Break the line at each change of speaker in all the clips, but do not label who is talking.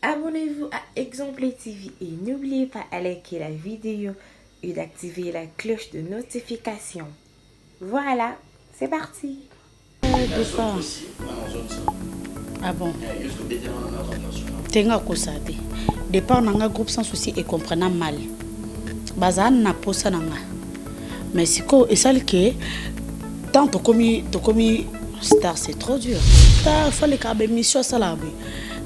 Abonnez-vous à Exemple TV et n'oubliez pas de liker la vidéo et d'activer la cloche de notification. Voilà, c'est parti.
Départ. Ah bon? Tenga kosate. Départ nanga groupe sans souci et comprenant mal. Bazan na posa nanga. Mais si ko esali que tant to komi star c'est trop dur. Ta fallait ka be mission sala be.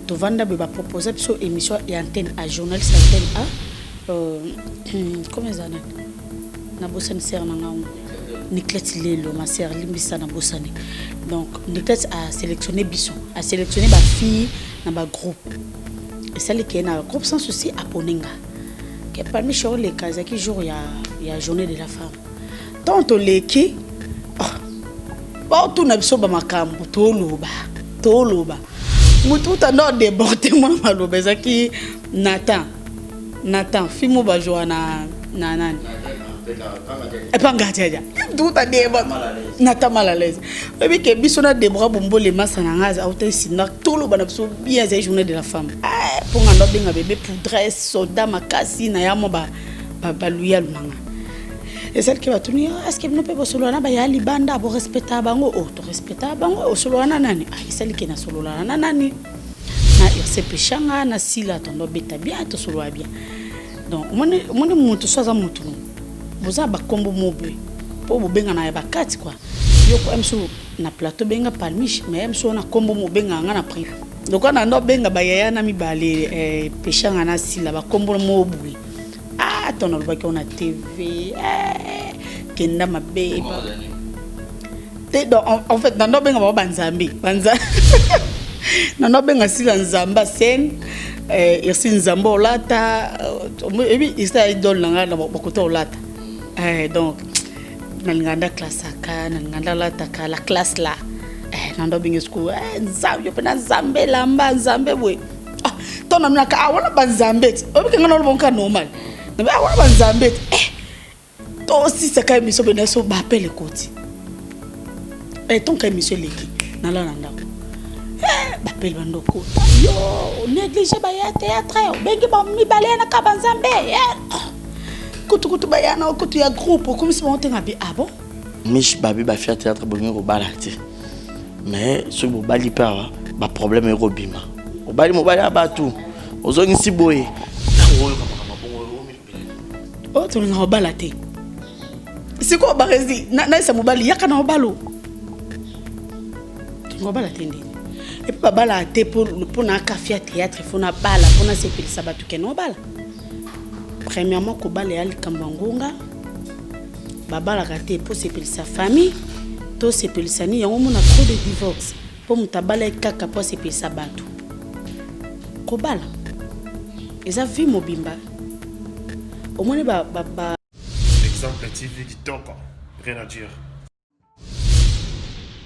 To vanda be ba proposer sur émission et antenne à journaliste antenne à comment ça na bosan ser nanga. Niclette Lelo, ma sœur Limbisa na Bossani. Donc Niclette a sélectionné Bisson, a sélectionné ma fille dans ma groupe. Et celle qui est dans le groupe sans souci à Poninga. Que parmi les cas qui jour il y a journée de la femme. Tant les qui bon tout n'a pas makambo toloba. Mutu ta no débordé moi maloba ça qui Nathan fimo ba joana na et pas ngatiaja tout a débat nata mal à l'aise et que bisona débora bombo les massa na ngaza autant sina tout le bana so bien ces journée de la femme pour ngando benga bébé poudresse soda makasi na ya mo ba luya lunanga et celle qui va tenir est-ce que nous peut solo na ba ya libanda bo respecter bango to respecter bango solo na nani celle qui na solo na nani na irse pechanga na sila tondo beta bien to solo bien donc mon mutu soza mutu vous avez combo mobile pour vous benga na bakati quoi yo ko emso na plateau benga palmiche mais emso na combo mo benga ngana prix donc on a no benga ba yaya na mibale pechanga na sila ba combo mobile tono ba ko na TV kenda mabe te donc en fait na no benga ba banzambi na no benga sila nzamba sen irsi nzamba olata ebi isa idol nga na bakota olata. Donc, nalinganda classe aka, nalinganda lataka la classe là. Nando bingi school, nzambe pena nzambe lamba nzambe bwe. Tona mnaka awala banzambe. Obi ngana lo bonka normal. Nabe awala banzambe. To si saka émission bena so ba pele koti. Ton ka émission leki nala nanda. Ba pele bando ko. Yo, négligé ba ya théâtre. Bengi ba mi balé na ka banzambe. Kutu bayana kutu ya groupe comme si on était ngabi bon
Mich babi ba faire théâtre bongo ko balati mais ce bo bali pa ba problème e robima o bali mo bali abatu ozongi si boye
o to nga balati siko barezi na sa mo bali yakana o balo ngo balati ndi et puis bala te pour na café théâtre faut na bala pour na sepeli sabatu ke no bala. Premièrement, Kobale Ali Kambangonga, Babala Kate pour séparer sa famille, tout séparer sa ni, on a trop de divorce. Pour Moutabala Kaka pour séparer sa bateau. Kobala, ils ont vu Mobimba. Au moins,
Exemple TV qui toque, rien à dire.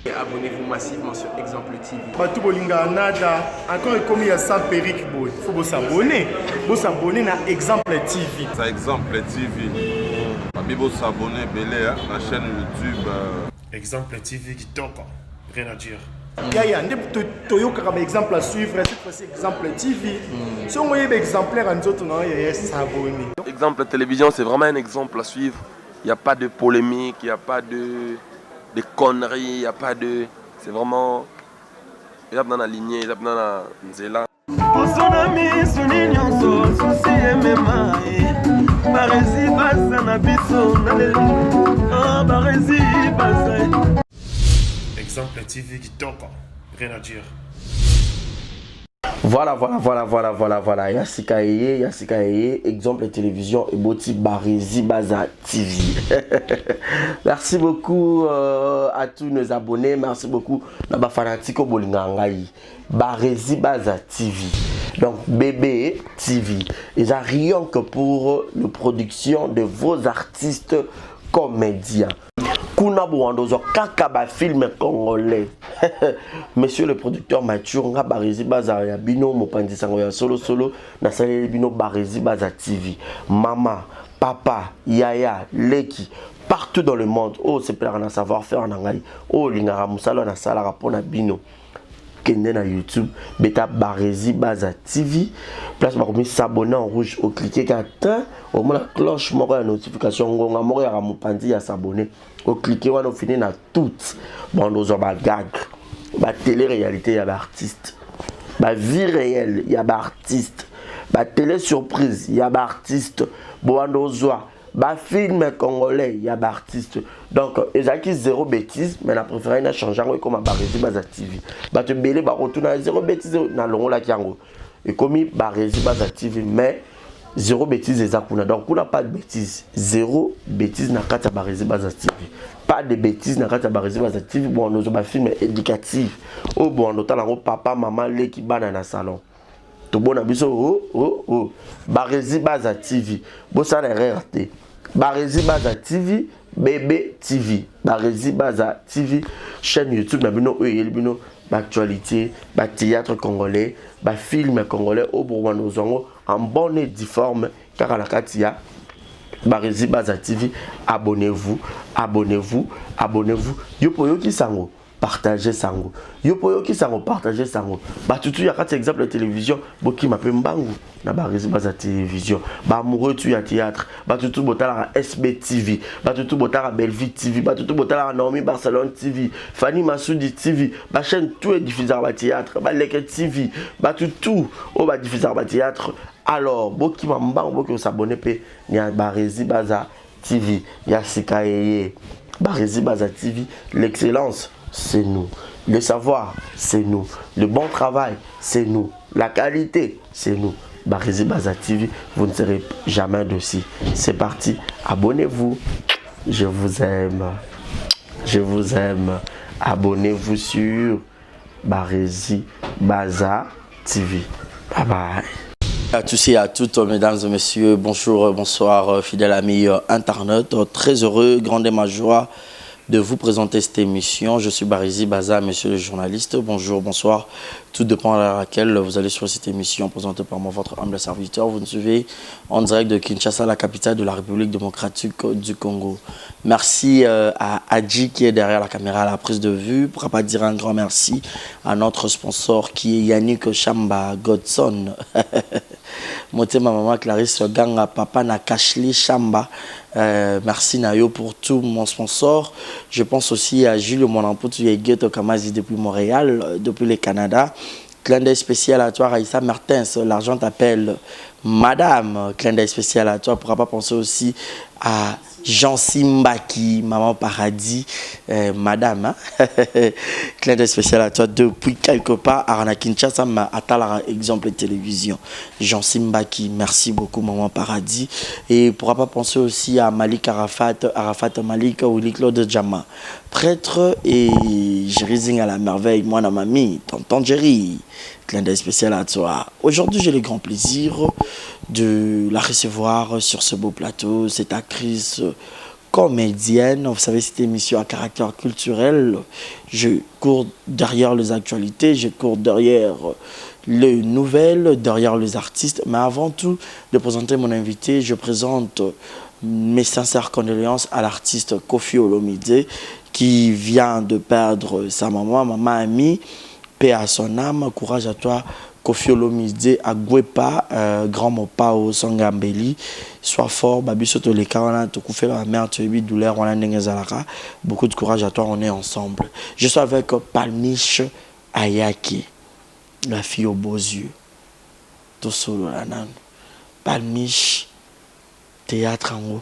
Abonnez-vous massivement sur Exemple TV.
Batou Bolinga Nada, encore comme il y a ça Péric Boy. Il faut vous s'abonner. Vous s'abonner à Exemple TV.
C'est Exemple TV. Vous s'abonner belé à la chaîne YouTube.
Exemple TV qui toque, rien à dire.
Yaya, un exemple à suivre, cette fois-ci Exemple TV. Si on voit un exemplaire en autres, on va s'abonner.
Exemple télévision, c'est vraiment un exemple à suivre. Il n'y a pas de polémique, il n'y a pas de conneries, il n'y a pas de... C'est vraiment... Il y a dans la lignée, il y a dans la nzela.
Exemple TV qui toque, rien à dire.
Voilà. Yassika Eye, exemple télévision et Boti Barezi Baza TV. Merci beaucoup à tous nos abonnés. Merci beaucoup à ma fanatique au Bolingangaï. Barezi Baza TV. Donc bébé TV. Ils ont rien que pour la production de vos artistes comédiens. Kuna Bouandozo Kakaba film congolais. Monsieur le producteur Mathieu nga Barezi Baza ya bino mopandi sango ya solo na salé bino Barezi Baza TV. Mama, papa, yaya, leki partout dans le monde. Oh c'est plein de savoir-faire en angai. Oh lingara musalo na sala rapona bino. kende na YouTube beta Barési Baza TV place ba komi s'abonner en rouge au cliquer kata au moins la cloche moko ya notification ngonga moko ya ramupandi ya s'abonner au cliquer wana finir na toutes bon nous ba gag ba télé-réalité ya ba artiste ba vie réelle ya ba artiste ba télé surprise ya ba artiste boando zwa ba film congolais ya ba artiste donc ezaki zéro bêtise mais la préféré na changer comme Barési Baza TV ba te belé ba retourner zéro bêtise na longo la kiango et comme Barési Baza TV mais zéro bêtise ezakuna donc on n'a pas de bêtise zéro bêtise na kata Barési Baza TV pas de bêtises na kata Barési Baza TV bon nous ba film éducatif oh bon notamment papa maman les qui bana na salon to bon abiso Barési Baza TV bo ça na RRT Barési Baza TV bébé TV Barési Baza TV chaîne YouTube na bino bino l'actualité ba théâtre congolais ba film congolais au Bourgogne zongo en bonne et difforme car la katia Barési Baza TV abonnez-vous yopo ki sango partagez sango yopo ki sango partagez sango ba tutu ya kati exemple de télévision boki mape mbangu na Barési Baza télévision ba amoureux tu ya théâtre ba tutu botala SB TV ba tutu botala Belleville TV ba tutu botala Naomi Barcelone TV Fanny Massoudi TV ba chaîne tout est diffuseur ba théâtre ba Leke TV ba tutu o ba diffuseur ba théâtre alors boki mbangu boki s'abonner pe ni ya Barési Baza TV ya sikaye Barési Baza TV l'excellence c'est nous. Le savoir, c'est nous. Le bon travail, c'est nous. La qualité, c'est nous. Barési Baza TV, vous ne serez jamais dessus. C'est parti. Abonnez-vous. Je vous aime. Je vous aime. Abonnez-vous sur Barési Baza TV. Bye bye.
À tous et à toutes, mesdames et messieurs, bonjour, bonsoir, fidèles amis internautes. Très heureux, grande et ma joie de vous présenter cette émission. Je suis Barési Baza, monsieur le journaliste. Bonjour, bonsoir. Tout dépend à laquelle vous allez sur cette émission présentée par moi, votre humble serviteur. Vous nous suivez en direct de Kinshasa, la capitale de la République démocratique du Congo. Merci à Adji qui est derrière la caméra à la prise de vue. Pour ne pas dire un grand merci à notre sponsor qui est Yannick Chamba Godson. Moté ma maman Clarisse Ganga, papa Nakashli Chamba. Merci Nayo pour tout mon sponsor. Je pense aussi à Jules Monamputu et Gueto Kamazi depuis Montréal, depuis le Canada. Clin d'œil spécial à toi Raïssa Martins, l'argent t'appelle Madame. Clin d'œil spécial à toi. Pourra pas penser aussi à Jean Simbaki, Maman Paradis, Madame. Hein? Clin d'œil spécial à toi depuis quelque part à Kinshasa, à Talara, exemple de télévision. Jean Simbaki, merci beaucoup Maman Paradis. Et pourra pas penser aussi à Malik Arafat Malik Willy Claude Djama, prêtre et Jérizing à la merveille, moi na mamie, tonton Jerry. Clin d'œil spécial à toi. Aujourd'hui, j'ai le grand plaisir de la recevoir sur ce beau plateau. Cette actrice comédienne. Vous savez, cette émission à caractère culturel. Je cours derrière les actualités, je cours derrière les nouvelles, derrière les artistes. Mais avant tout de présenter mon invité, je présente mes sincères condoléances à l'artiste Koffi Olomide qui vient de perdre sa maman amie. Paix à son âme, courage à toi, Koffi Olomide, à Gwepa, grand Mopao, Sangambeli, sois fort, Babi Soto les Kawana, te couper la mère, tu es douleur, on a Nengezalaka, beaucoup de courage à toi, on est ensemble. Je suis avec Palmiche Ayaki, la fille aux beaux yeux, tout solo la nan, Palmiche, théâtre en haut,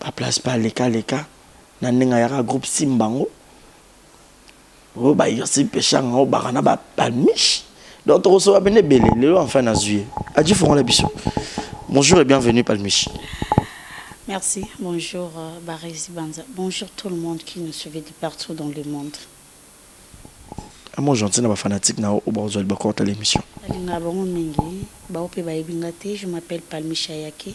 pas place pas leka, Nanengayara groupe Simbango. Oh bah il y a péchant au barana ba Palmiche donc on reçoit bien belé le enfin na juillet Adji feront la biso. Bonjour et bienvenue Palmiche.
Merci, bonjour Barési Baza. Bonjour tout le monde qui nous suit de partout dans le monde.
Moi gentil na ba fanatique na au bazo ba ko ta l'émission.
Alinga bango mingi ba ope ba ebingate, je m'appelle Palmiche Ayaki,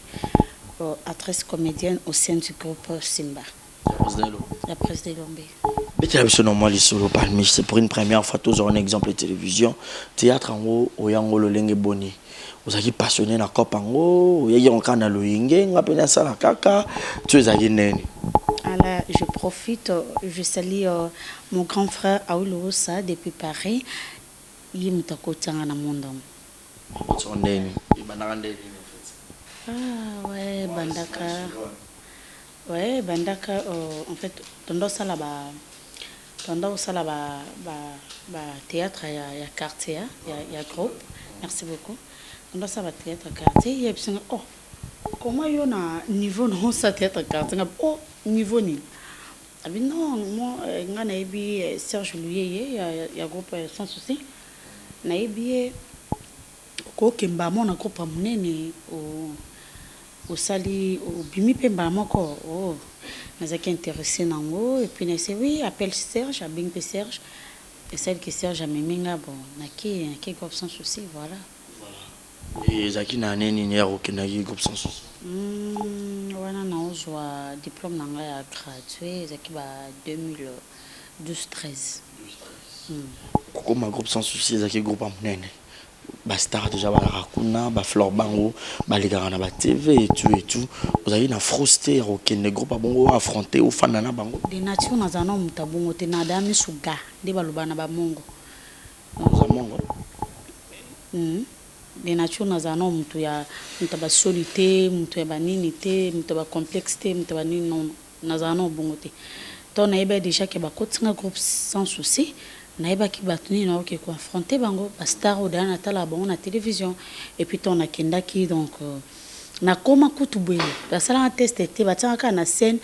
actrice comédienne au sein du groupe Simba. La presse de Lombe.
C'est pour une première fois, tous un exemple de télévision. Théâtre en haut, au yango le lenge boni. Vous êtes passionné na cop en haut, il y a un canal loyenge, on appelle ça la caca. Tu es allé nene.
Alors Là, je profite, je salue mon grand frère Aoulo Ossa depuis Paris. Il me t'a côté en monde. Ah ouais, Bandaka. Ouais, Bandaka, en fait, tendance à la théâtre, il y a quartier, il y a groupe. Merci beaucoup. Tendance à la théâtre quartier, il y a oh, comment il y a un niveau non ça théâtre quartier, oh, niveau ni. Ah ben non, moi, on a eu Serge Louis, il y a groupe sans souci. On a eu Kokemba, mon groupe à monnaie au sali au bimi pemba moko oh nazaki intéressé nango et puis c'est oui appelle Serge a bing Serge et celle qui Serge a meminga bon naki groupe sans souci voilà
et zaki na neni nyero kinaki groupe sans souci
wana na ozwa diplôme nanga ya gradué zaki ba 2012 13
koko ma groupe sans souci zaki groupe amunene Bastar déjà ba Rakuna ba Flor Bango ba ligara ba TV et tout vous avez une frusté aucun groupe bongo affronter au fanana bango
de nature na zana mutabongo te na dami suga de balubana ba mongo
mongo
de nature na zana mutu ya mutaba solité mutu ya banini te mutaba complexité mutaba nini non na zana bongo te to na eba déjà que ba kotinga groupe sans souci naïba qui batuni na ok confronter bango Bastar au dans la bon na télévision et puis ton akenda qui donc na koma kutubuye la salle en test était batanga na scène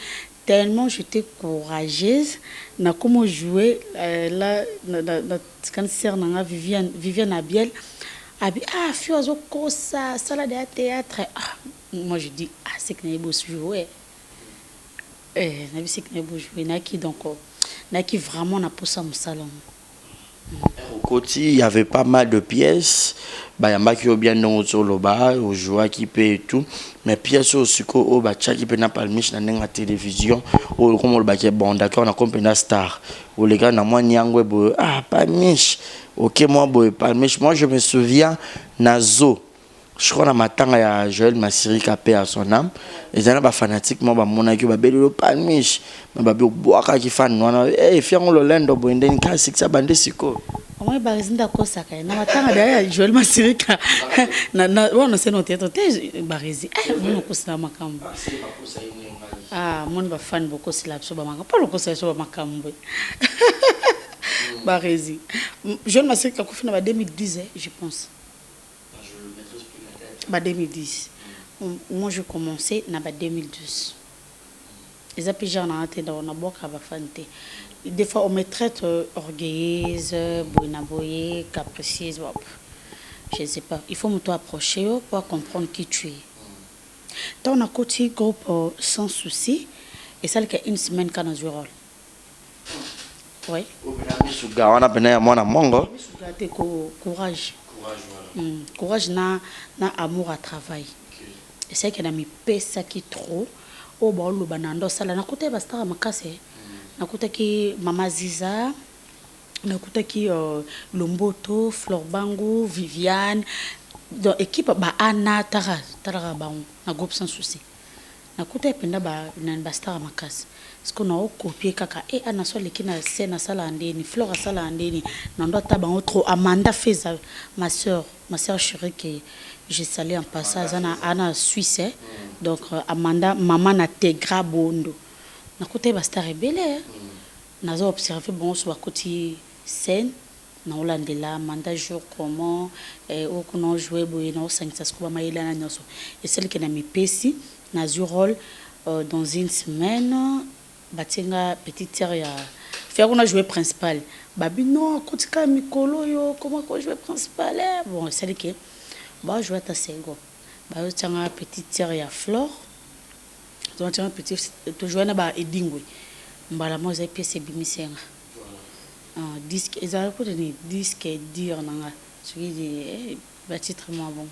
tellement j'étais courageuse na comment jouer là na cancer na Viviane Abiel abi ah fiozo kosa salle de théâtre moi je dis ah c'est que naïbo jouer na c'est que naïbo jouer na qui donc na qui vraiment na posa mon salon.
Au côté, il y avait pas mal de pièces. Bah, il y a qui ont bien non sur le bas, aux joueurs qui paient et tout. Mais pièces aussi au bacha qui peut n'a pas le mich dans la télévision. Ou comme le bac est bon, d'accord, on a compris star. Ou les gars, na moi nyangwe bo ah pas mich. Ok moi bo pas mich. Moi je me souviens Nazo. Je crois que matin il y a Joël Massiri qui a paix à son âme. Et j'en ai pas fanatique moi bah mon aki bah belle pas mich. Bah boaka qui fan non eh fiango le lendo bo ndeni ka six bande siko.
Moi barizinda ko saka na matin derrière Joël Massiri na on sait non théâtre barizi mon ko sa makambo. Ah mon ba fan beaucoup c'est là so ba makambo pas le ko c'est so ba makambo. Barizi. Joël Massiri qui a fait en 2010 je pense. 2010. Moi, je commençais en 2012. Les appuis en été dans la boîte à fanté. Des fois, on me traite orgueilleuse, boinaboye, capricieuse. Je ne sais pas. Il faut me approcher pour comprendre qui tu es. Quand on a côté groupe sans souci, et celle qui a une semaine quand on joue rôle. Oui. Courage. Courage na amour à travail. Et c'est que na mi pesa qui trop o ba lo banando sala na kote Bastar makase na kote ki Mama Ziza na kote ki Lomboto Flor Bango Viviane dans équipe ba Anna Tara ba na groupe sans souci na kote penda ba na Bastar makase ce qu'on a copié kaka et Anna so leki na scène sala andeni Flora sala andeni na ndo ta ba trop Amanda Feza ma sœur chérie qui j'ai salé en passage Anna Suisse donc Amanda maman na Tegra Bondo na côté Bastar rebelle na zo observer bon sur côté scène na Holandela Amanda jour comment au qu'on jouer boy na 5 ça ko ba maila na nyoso et celle qui na mi pesi na rôle dans une semaine batinga petite sœur ya faire on a joué principal babi non kotika mikolo yo comment ko jouer principal bon c'est que bah jouer ta sego bah tanga petite sœur ya Flore donc tanga petite to jouer na ba edingwe mbala mo za pièce bimisenga disque ezala ko ni disque dire nanga celui de ba titre moi bon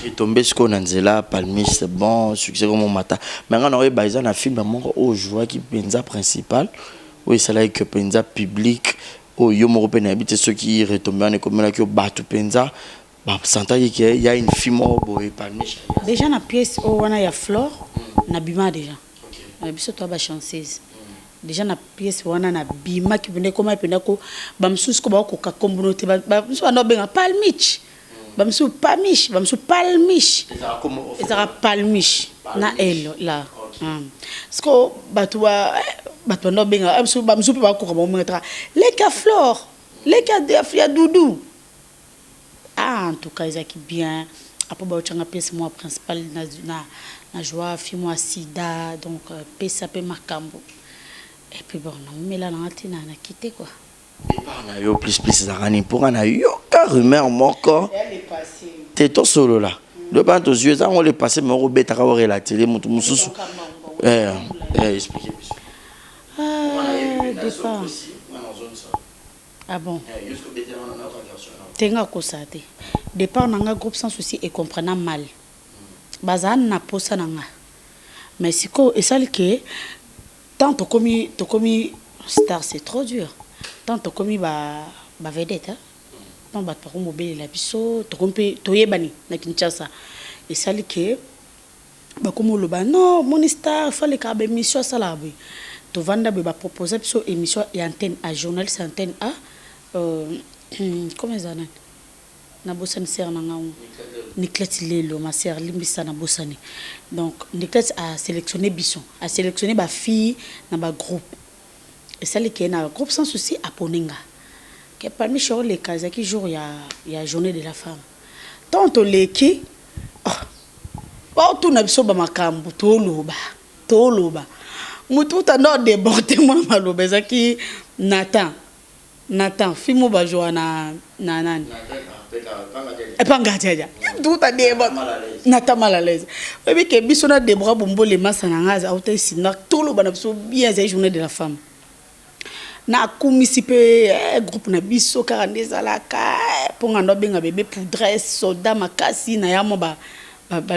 et tombé ce qu'on a là Palmis c'est bon succès comme mata mais on aurait basé un film mon au joueur qui penza principal oui c'est là que penza public au yo mo repena habite ceux qui retombent en comme là que batu penza bah sentai qu'il y a une film au boy Palmis
déjà na pièce au wana ya Flore na bima déjà biso to ba chanceuse déjà na pièce wana na bima ki bende koma penda ko ba msusu ko ba ko ka kombonote ba msusu wana benga palmich ba msusu pamish ba msusu palmish ezara palmish na elle là sko batwa no benga msusu ba msusu ba ko ka ba metra les cas flore les cas de afia doudou en tout cas ezaki bien après ba changa pièce moi principal na joie fi moi sida donc pesa pe makambo. Et puis bon, on met la lanterne, on a quitté quoi.
Et par na yo plus zarani pour na yo car rumeur moko. Elle est passée. T'es tout solo là. Le ban aux yeux ça on les passer mais on bête à voir la télé mutu mususu. Expliquez plus.
Départ. Ah bon. Tenga ko ça te. Départ nanga groupe sans souci et comprenant mal. Bazan na posa nanga. Mais siko et ça que tant to commis star c'est trop dur. Tant to commis ba vedette hein. Tant ba par mobile la biso to compi to yebani na Kinshasa. Et ça que ba comme le ba non mon star fallait ka ba émission ça là oui. To vanda ba proposer biso émission et antenne à journaliste antenne A comment ça na bosani ser na ngao Niklet Lelo ma sœur limbisa na bosani donc Niklet a sélectionné Bisson a sélectionné ba fille na ba groupe et celle qui est na groupe sans souci à Poninga que parmi les cas qui jour il y a journée de la femme tant les qui oh tout na biso ba makambu to loba mutu ta no débordé moi maloba zaki Nathan fimo ba joana na nani et pas ngatiaja tout a débat Nathan mal à l'aise oui que biso na Debra bombo les masanangaza autant sina tout le bana biso bien ces journée de la femme na kumisipe groupe na biso karandeza la ka ponga no benga bébé poudresse soda makasi na yamo ba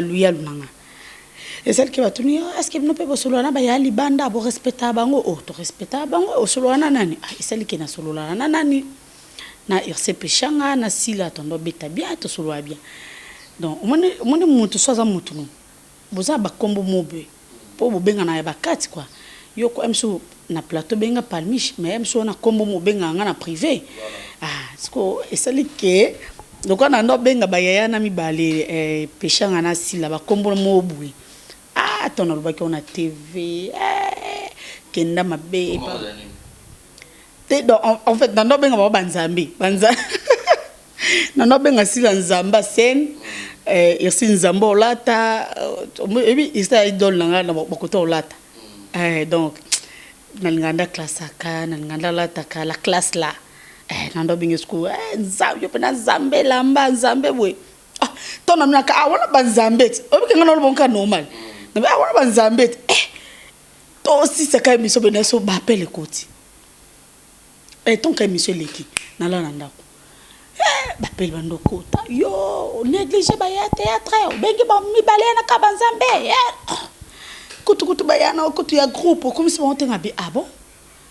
luya lunanga et celle qui va tenir est-ce que nous peut solo na ba ya libanda bo respecta bango oh to respecta bango o solo na nani et celle qui na solo na nani na irse pechanga na sila tondo beta bien to solo bien donc on mutu soza mutu no boza ba kombo mobe po bo benga na ba kati quoi yo ko emso na plateau benga palmiche mais emso na kombo mo benga nga na privé sko et celle qui donc on a no benga ba yaya na mibale pechanga na sila ba kombo mo bui ton alba qui on a TV kenda mabe en fait dans nobenga ba banzambe na nobenga sila nzamba sen irsi nzamba olata ebi isa idol nga na bakoto olata donc na nganda classe aka na nganda lata ka la classe là na nobenga school nzambe pe na zambe lamba nzambe bwe ton na ka wala banzambe obi ke ngana lo bonka normal na ba wala banzambe to aussi c'est quand émission bena so ba appelle koti ton quand émission leki na la ndako ba appelle bandoko ta yo négligé ba ya théâtre bengi ba mi balé na ka banzambe kutu ba ya na kutu ya groupe comme si on tenga bi bon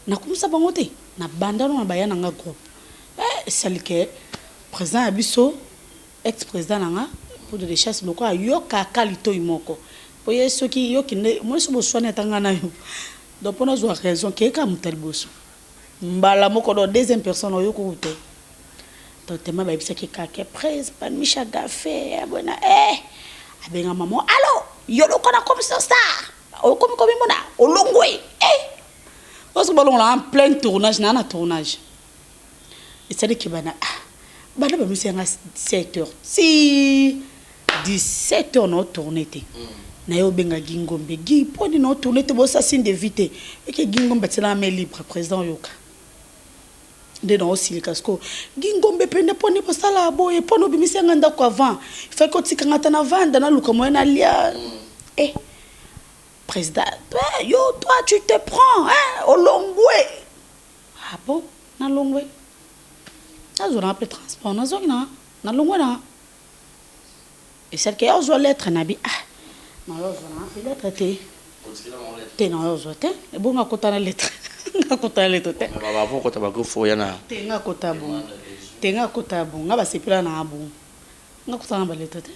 na comme ça bango te na banda no ba ya na nga groupe celle que président abiso ex président nga pour de chasse loko yo ka kalito imoko pour ceux qui yo kinde moi so boswana tangana yo donc pour nous raison que ka mutalboso mbala moko do deuxième personne yo ko te donc tema ba bisa ki ka ke prise pas micha gafé bona abenga maman allo yo lo kona comme ça o comme mona o longwe parce que balon là en plein tournage na tournage et c'est que bana ba misi nga 17h si 17h no tourner te na yo benga gingombe gi poni no tourner te bo ça signe de vite et que gingombe tela mais libre président yoka de non aussi le casco gingombe pende poni po sala boye pono bimisi nga ndako avant fait ko tikanga na vanda na luka moyena lia président yo toi tu te prends au longwe bon na longwe on a appelé transport na longwe na et celle qui a osé lettre na bi na yo na appelé lettre te na yo zote e bonga kota na lettre nga kota lettre te
mais baba vont kota ba ko fo yana
te nga kota bon nga ba sepela na bon nga kota na ba lettre te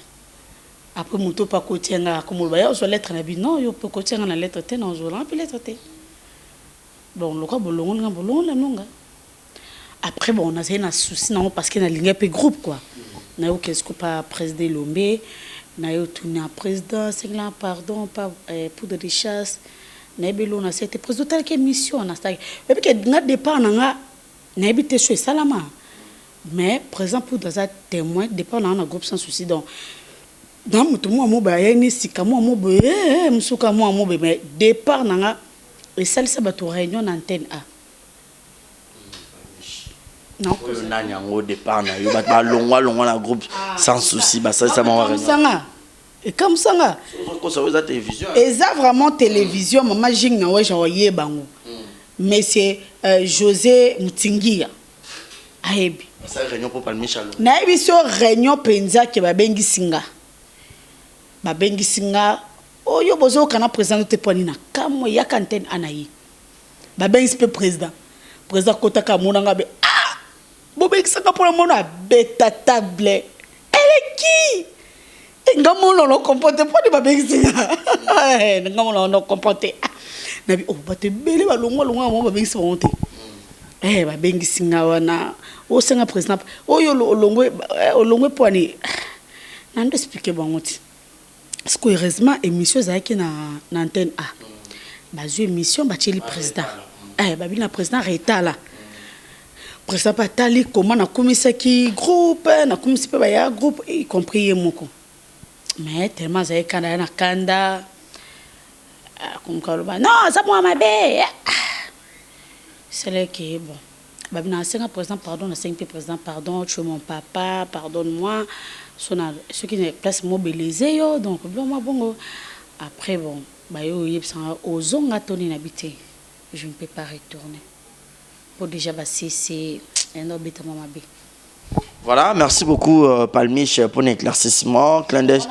après moto pas côté nga comme ba yo so lettre na bi non yo peut côté nga na lettre te non zo la puis lettre te bon le quoi bolongo nga bolongo la nonga après bon on a un souci non parce que na linga pe groupe quoi na yo qu'est-ce que pas président Lombe na yo tourner en président c'est là pardon pas pour de richesse na belo na c'était président tel que mission na sta et puis que nga départ na na habité chez salama mais présent pour dans un témoin départ na un groupe sans souci donc dans mutu mo mo ba yeni sika mo mo be msuka mo be mais départ na nga et celle ça ba to réunion na antenne A non
que nani au départ na yo ba longwa na groupe sans souci ba ça m'a réunion
et comme ça nga
ko ça vous a télévision
et ça vraiment télévision maman jing na ouais genre yebango mais c'est José Mutingia ayebi
ça réunion pour Palmi Chalo
na yebi so réunion penza ke ba bengi singa oyo bozo kana président te poni na kamo ya kantene anayi ba bengi pe président kota ka monanga be ah bo bengi sanga pour mona beta table elle qui ngamono no comporter poni ba bengi singa ngamono no comporter na bi oh ba te bele ba longo mo ba bengi singa ba bengi singa wana o senga président oyo olongwe poni na ndo expliquer bangoti parce que heureusement émission zaki na antenne A bazu émission ba tcheli président ba bina président reta là président pas tali comment na komisa ki groupe na komisa pe ba ya groupe y compris moko mais tellement zaki kanda na kanda comme kaloba non ça moi ma bé c'est là que bon ba bina senga président pardon na senga président pardon tu es mon papa pardonne-moi ceux qui ne place mobilisé yo donc bon après bon ba yo yebsa ozonga toni n'habité je ne peux pas retourner pour déjà c'est un objet maman bé
voilà merci beaucoup Palmiche pour l'éclaircissement clandestin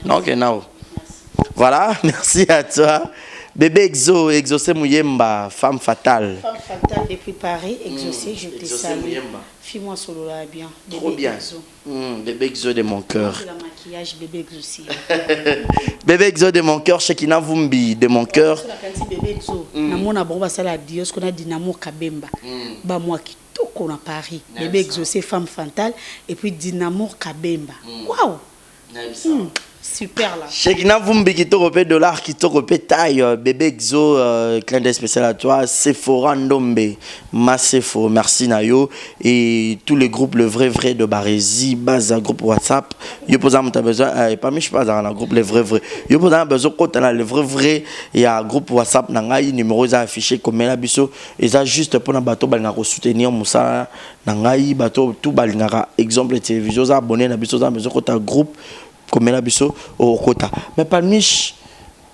non que non voilà merci à toi bébé exaucé Mouyemba femme fatale
depuis Paris exaucé je te salue fais-moi solo là bien
trop bien bébé exo de mon cœur
le maquillage bébé exaucé
bébé exo de mon cœur Shekina Vumbi de mon cœur
bébé exo na mona bon ba sala dios qu'on a Dynamo Kabemba ba moi qui toko na Paris bébé exaucé femme fatale et puis Dynamo Kabemba waouh super là.
Shekina Vumbi qui te repère dollar, qui te repère taille, bébé exo, clin d'œil spécial à toi, Sephora Ndombe, Massefo, merci Nayo, et tous les groupes, le vrai de Barési, Baza, groupe WhatsApp, yo posa mon besoin, parmi je pas dans le groupe, les vrais, yo posa besoin quand on a le vrai, il y a un groupe WhatsApp, nangai, numéro affiché comme la biso, et ça juste pour un bateau, balna soutenir Moussa, nangai, bateau, tout balna, exemple, télévision, abonné, na biso, besoin quand un groupe, comme la biso au quota mais Palmiche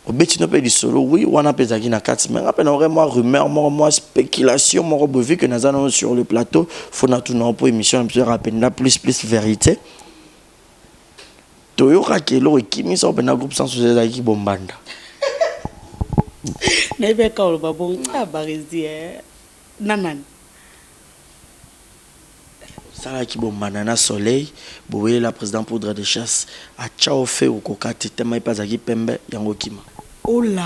au bêtino pe du solo oui on a pesaki na 4 mais rappelle vraiment rumeur moi spéculation moi vu que nous allons sur le plateau faut na tout non pour émission plus rapide plus vérité to yo ka kelo ekimi so pe na groupe sans souci qui bombanda
nebe ka lo babon Barési nanan
ça qui bon banana soleil boye la président poudre de chasse a chao fait au kokati tema pas aki pembe yango kima
oh là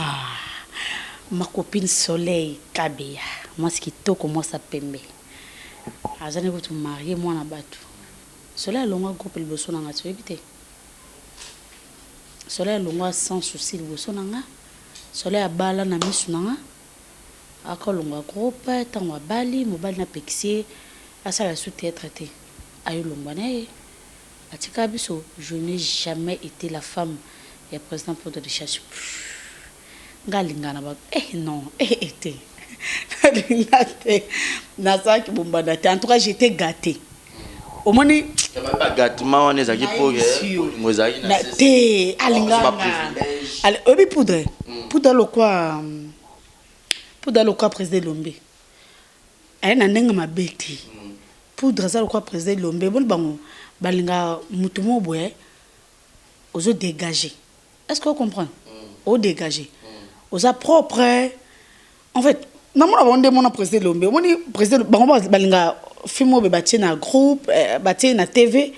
ma copine soleil Kabea moi ce qui toko moi ça pembe azane ko tu marier moi na batu soleil longa groupe le boso na ngati ebité soleil longa sans souci le boso na nga soleil abala na misu na nga akolonga groupe tanwa bali mobali na pexie ça la sous-tête traité ayo longwane atika biso je n'ai jamais été la femme et président pour de recherche ngalingana ba non été na ça qui bombada en tout cas j'étais gâtée au moins
pas gâtement on est à qui pour ngozaki na
té alingana allez obi poudre le quoi président Lombe elle na nenga mabeti poudre ça le quoi président Lombe bon bango balinga mutumo boye ozo dégager est-ce que vous comprenez au dégager oza propre en fait na mona bonde mona président Lombe moni président bango balinga filmo be batie na groupe batie na TV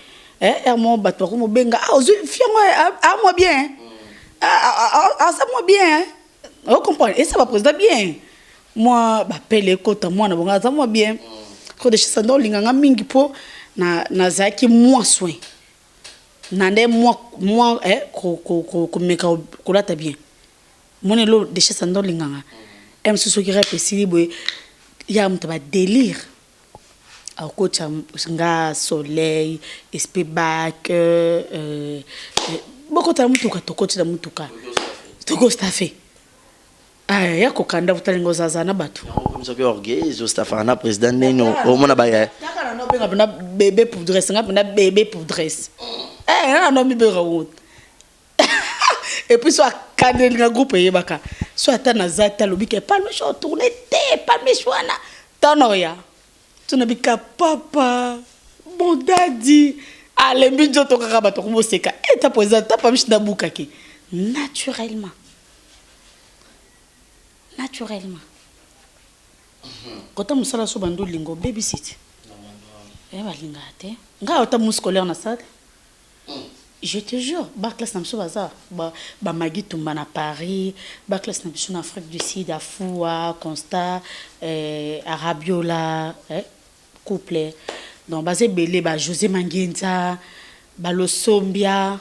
Mon bateau, mon benga. Ah, moi bien. Ça moi bien. Vous comprenez? Et ça va président bien. Moi, appelle les côtes, moi, ça moi bien. Quand je suis dans l'inganga mingi po, na zaki moi soin. Nande moi, ko lata bien. Mon elo de chez dans l'inganga. Aime ce qui répète si boy, y a un délire. Au coach nga soleil, esprit bac, beaucoup de mutuka, to coach da mutuka. To go staffé. Ah, ya kokanda utalingo zazana batu.
Comme ça que orgueil, Stafana président neno, au mona baya.
Takana no benga na bébé pour dress, na bébé pour dress. Na no mi benga wot. Et puis soit cadre nga groupe yebaka. Soit tana zata lobike pas me show tourner té, pas me chouana. Tanoya. Tu n'as pas papa, mon daddy. Allez, midjo to kaka to ko seka. Et ta poza ta pa mishna bukaki. Naturellement. Naturellement. Quand on musala so bando lingo babysit. Ba linga te. Nga ota muscolaire na sad. Je te jure, ba classe na mso bazar. Ba magi tumba na Paris, ba classe na biso na Afrique du Sud, à Foua, Constat, Arabiola, couple. Donc basé belé ba José Mangenza, ba Losombia.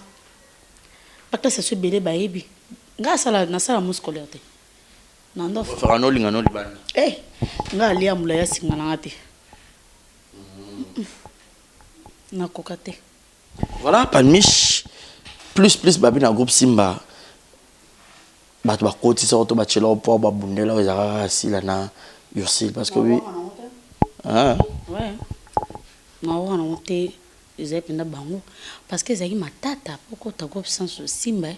Ba classe so belé ba ebi. Nga sala na sala muscolaire te. Nando
faire no linga no libana.
Nga ali amula ya singa na ngate. Na kokate.
Voilà, Palmiche plus babi na groupe Simba. Ba to ba koti sa to ba chelo po ba bundela za sila na Ursil parce que oui. Ah.
Ouais. Na wana monte ezep na bango parce que zaki matata poko ta groupe sans Simba.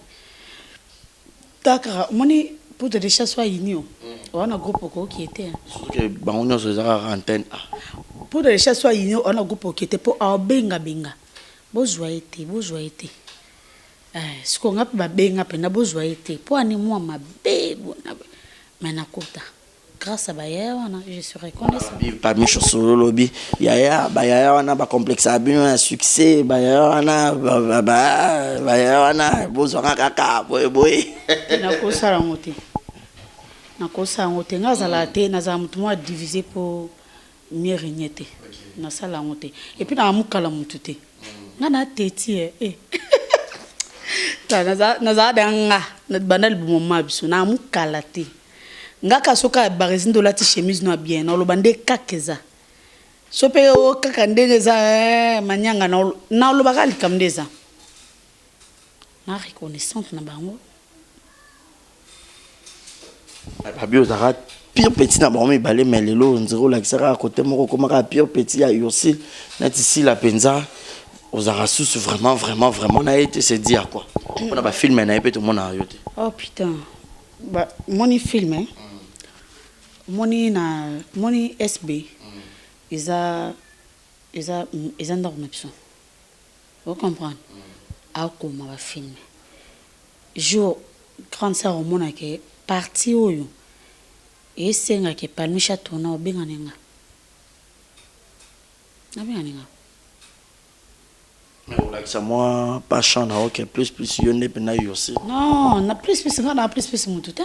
Takara moni pour te déchets soit inio. On a groupe qui était.
Que bango nyoso za antenne.
Pour te déchets soit inio, on a groupe qui était pour benga. Bozwa été. Ce qu'on a pas benga pena bozwa été. Pour ani moi ma bébé mais na kota. Grâce à Bayer, je suis reconnaissant.
Parmi solo lobby, yaya wana ba complexe abino na succès, Bayer wana bozwa kaka boy.
Na kosa ngote ngazala te na za mutu moi diviser pour mieux régner te. Na sala ngote. Et puis na mukala mutu te. Ngana teti ta naza danga na banal bu mama biso na mukala te. Ngaka soka barizindo lati chemise no bien na lobande kakeza. Sope o kakandeza manyanga na lobaka likamdeza. Na reconnaissante na bango.
Babio zara pire petit na bango balé mais lelo nziro la kisaka à côté moko komaka pire petit ya Ursil na ici la penza aux arassus vraiment na été se dire quoi. On a ba film na epé tout monde a yoté.
Oh putain. Ba moni film hein. Moni SB. Isa ndormepso. Vous comprenez? A comment va filmer. Jour grande sœur mona ke parti oyo. Et senga ke palmisha tona obenganenga. Nabenganenga.
Mais like ça moi pas chant na OK plus yone pena yosi.
Non, na plus nga plus mututa.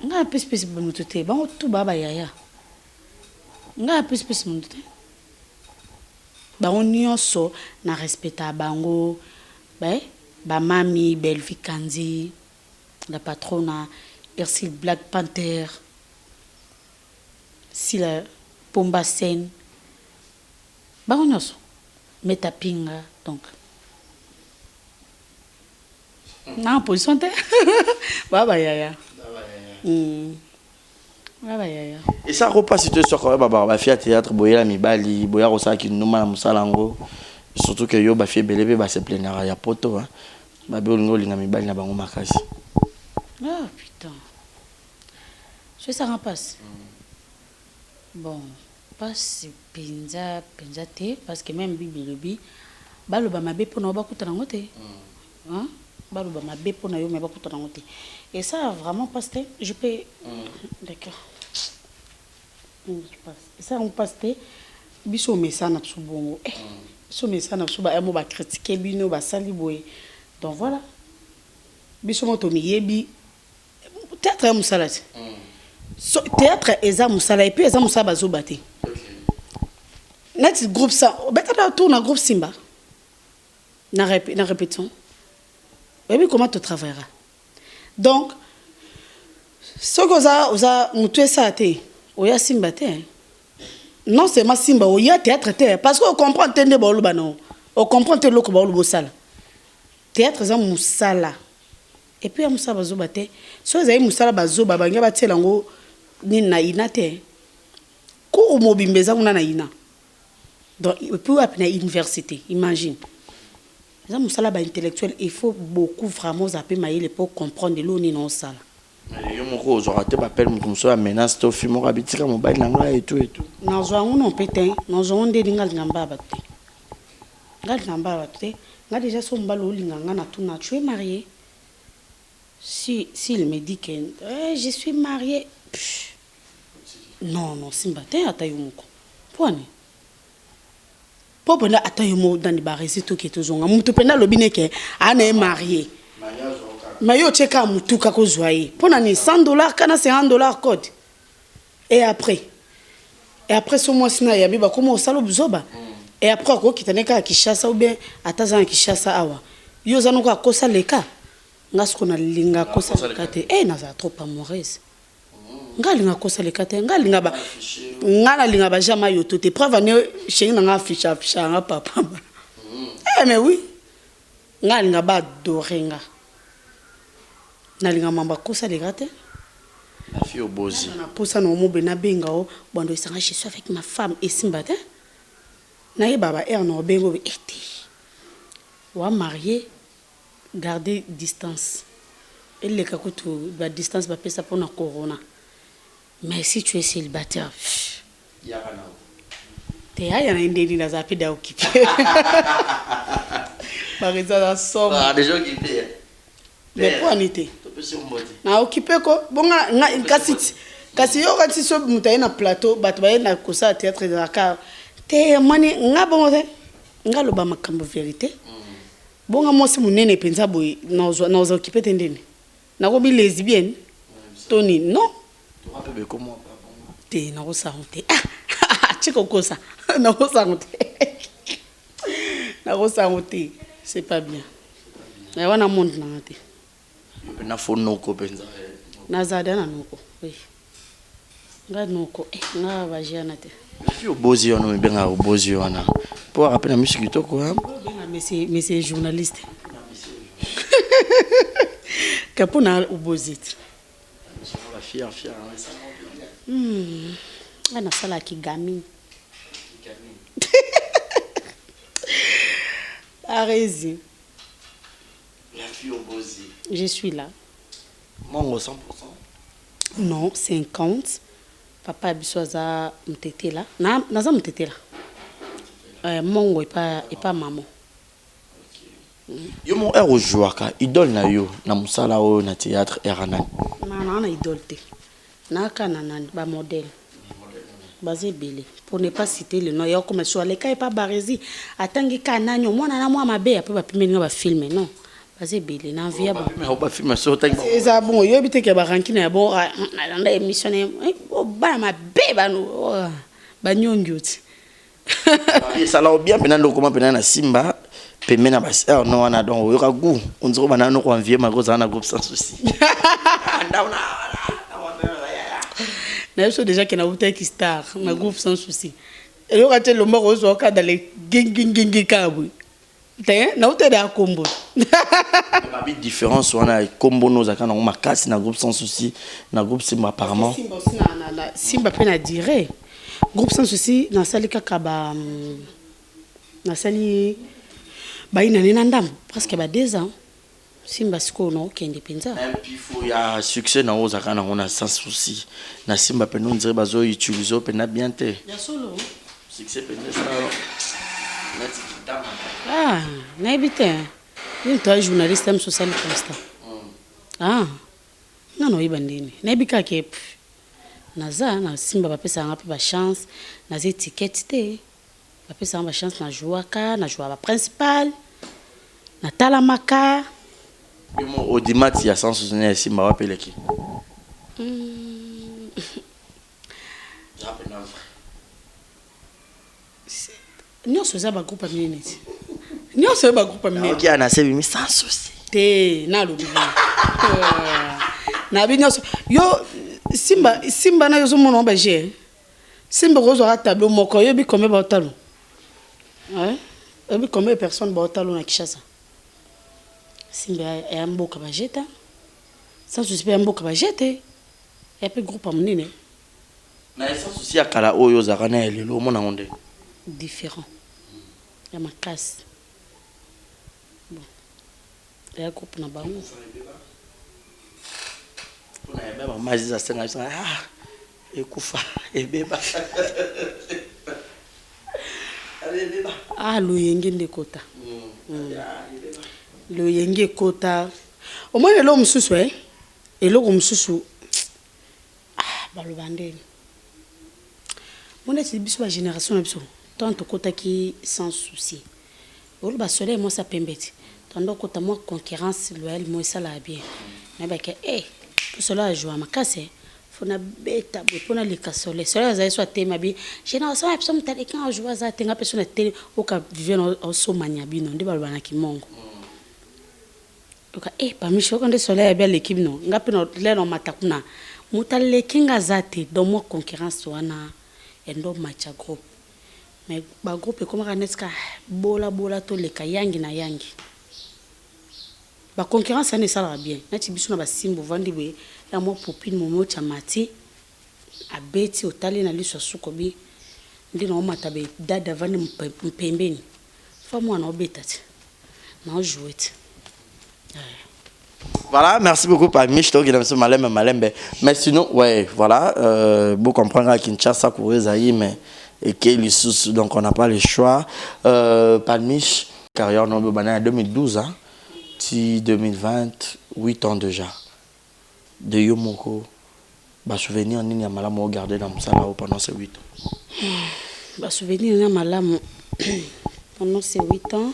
Nga plus mututa. Ba tu baba yaya. Nga plus mututa. Ba onyoso na respecta bango. Ba mami Belvi Kanzi, la patrona Ursil Black Panther. Sila Pomba Sen. Ba onyoso Metapinga donc. Non, position te. Baba yaya. Baba yaya.
Et ça repasse situation quand même ba fia théâtre boya mibali boya rosa ki numa musalango surtout que yo ba fie belebe ba se plénaire ya poto hein. Ba be olingo linga mibali na bango makasi.
Ah putain. Je ça repasse. Bon, passe pinza te parce que même bibi lobi baloba mabe pona ba kutana ngote. Hein? Baloba mabe pona yo me ba kutana ngote. Et ça vraiment passe je peux d'accord. Ça on passe biso mesa na tsubongo so mesa na so ba emo ba critiquer bino ba sali boy. Donc voilà. Biso moto miyebi théâtre ya musala. So théâtre eza musala et puis eza musala bazobate. Net groupe ça, beta da tourne na groupe Simba. Na répétition. Et puis comment tu travailleras? Donc ce que oza mutu ça te, oya Simba te. Non seulement Simba, oya théâtre te parce qu'on comprend tende ba oluba non. On comprend te loko ba olubo sala. Théâtre za musala. Et puis musala bazobate. So za musala bazoba banga batela ngo ni na ina te. Ko mobimbeza una na ina. Donc, il peut aller à l'université, imagine. Les gens intellectuels, il faut beaucoup vraiment zapper maïle pour comprendre l'eau ni non ça.
Yo moko ozorate bapel mutumso ya menace to fi moko abitika mobile nanga et tout.
Nazwa uno pétin, nazwa onde linga ngamba batte. Ngal ngamba batte. Nga déjà son balo linga na tuna tu es marié. Si il me dit que je suis marié. Non, Simba te atayumuko. Pone. Pona atayomo dans les barres tout qui est toujours mutu pena lobine ke ana est marié. Mais yo cheka mutu ka ko zoyer. Pona ni $100 kana $100 code. Et après ce mois sina ya biba comment salo buzoba. Et après ko kitane ka Kishasa ou bien atazana Kishasa awa. Yo zanu ka kosa leka. Ngasko na linga kosa lekate. Naza trop amoureuse. Ngalinga kosa lekate ngalinga ba ngala linga ba jama yo tote preuve ne chéri na afficha nga papa. Mais oui. Ngalinga ba dorenga. Na linga mamba kosa lekate.
La fille au bozi.
Na posa no mo bena benga o bondo isanga je suis avec ma femme et Simba te. Na ye baba no bengo été. Wa marié garder distance. Et les kakutu ba distance ba pesa pour na corona. Mais si tu es célibataire, il y a des gens qui sont occupés. Par exemple, somme.
Des gens occupés.
Mais pour en été. Na occupé quoi? Bon, kasi yo kasi so mutaye na plateau, batbaye na kosa théâtre de la car. Te mani nga bon nga loba makambo vérité. Bon nga moi si munene penza boy na occupé tendeni. Na ko bi lesbienne. Tony non. Te na rosanté chiko kosa na rosanté c'est pas bien na wana monde na te
na fonoko penza
na zada na noko oui nga noko na vajiana te
fio bozi ono benga bozi wana pour rappeler na musique to ko
benga monsieur journaliste kapuna ubozit
fier
ana sala ki gamine Arrêtez.
La fille au bozi.
Je suis là.
Mongo 100%.
Non, 50. Papa bisoza mtete là. Naza mtete là. Mongo et pas maman.
Yo mon héros joueur ka idole na yo na musala o na théâtre eranan.
Na idole te. Na kana na ba modèle. Basé belé pour ne pas citer le nom ya comme sur les cas pas barezi atangi kana nyo mwana na mwa mabe après ba pimeli ba filmer non basé belé na via ba
mais ba filmer so tangi
c'est ça bon yo bité ke ba rankina ya bon na émission ba mabe ba no ba nyongyoti
ça là bien penando comment penana Simba pemena ba non wana donc yo ka gu on dirait banana ko envier ma grosse na groupe sans souci
je suis déjà qui n'a pas qui star, ma groupe sans souci. Et on a été le mot aux oka dans les ging kabu. T'es n'a pas de combo.
La big différence on a combo nos akana on marque na groupe sans souci, na groupe Simba apparemment.
Simba peut na dire. Groupe sans souci na sali kakaba na sali ba ina nina ndam presque ba 2 ans. Simba siko no kende penza.
Et puis faut ya succès na ozaka na on a sans souci. Na Simba pe non dire bazo utiliser pe na bien te.
Ya solo.
Succès pe ça. Merci kitama.
Ah, na ebite. Ni toi journaliste am social constant. Non ibandini. Na ebika ke naza na Simba ba pesa ngapi ba chance na ze ticket te. après ça ma chance na jouaka na joua ba principal na talamaka
au dimat il y a 169 si ma rappelle qui
nyonso za ba groupe minene nyonso ba groupe minene
qui a na sebi mais sans souci
te na lo bibi na bi nyonso yo simba na yo zo mona ba je simba ko zo ra tableau moko yo bi combien ba otalo hein yo bi combien de personnes ba otalo na Kinshasa simba ya mboka ba jeta sans souci ya mboka ba jete ya pe groupe minene
na sans souci akala oyo za kana elelo mona ngonde
différent. Il y a ma casse. Bon. Il y a un groupe dans le ah, le yenge de kota. Le yenge kota. Au moins, l'homme sous et l'homme sous. Ah, balobande. Mon est la génération absolue. Tant que qui sans souci. Au bas soleil moi ça pembeti. Tandis que moi concurrence loyale moi ça la bien. Mais bah que pour cela joue à ma casse. Faut na beta pour na lika soleil. Soleil ça soit thème bien. Génération absolue telle quand joue ça tenga personne telle au cas vivre au somanya bino ndi balbana kimongo. Donc parmi ceux qui soleil bien l'équipe non. Ngapi no lelo matakuna. Mutale kinga zate dans moi concurrence wana endo matcha groupe. Mais ba groupe comme kaneska bola to leka yangi na yangi. Ba concurrence ne sala bien. Na tibiso na ba simbo vandi be la mo popine momo chamati abeti otali na liso sukobi ndi na mata be dada vandi mpembeni. Fa moi na obetati. Na jouet.
Voilà, merci beaucoup par Michto qui est Malembe. Mais sinon, ouais, voilà, vous comprenez à Kinshasa, Kourezaï, mais et qu'il est sous, donc on n'a pas le choix. Par Mich, carrière en 2012, hein, 2020, 8 ans déjà. De Yomoko, bah souvenir, on a malam regardé dans le salon pendant ces 8 ans.
Bah souvenir, on a malam pendant ces 8 ans.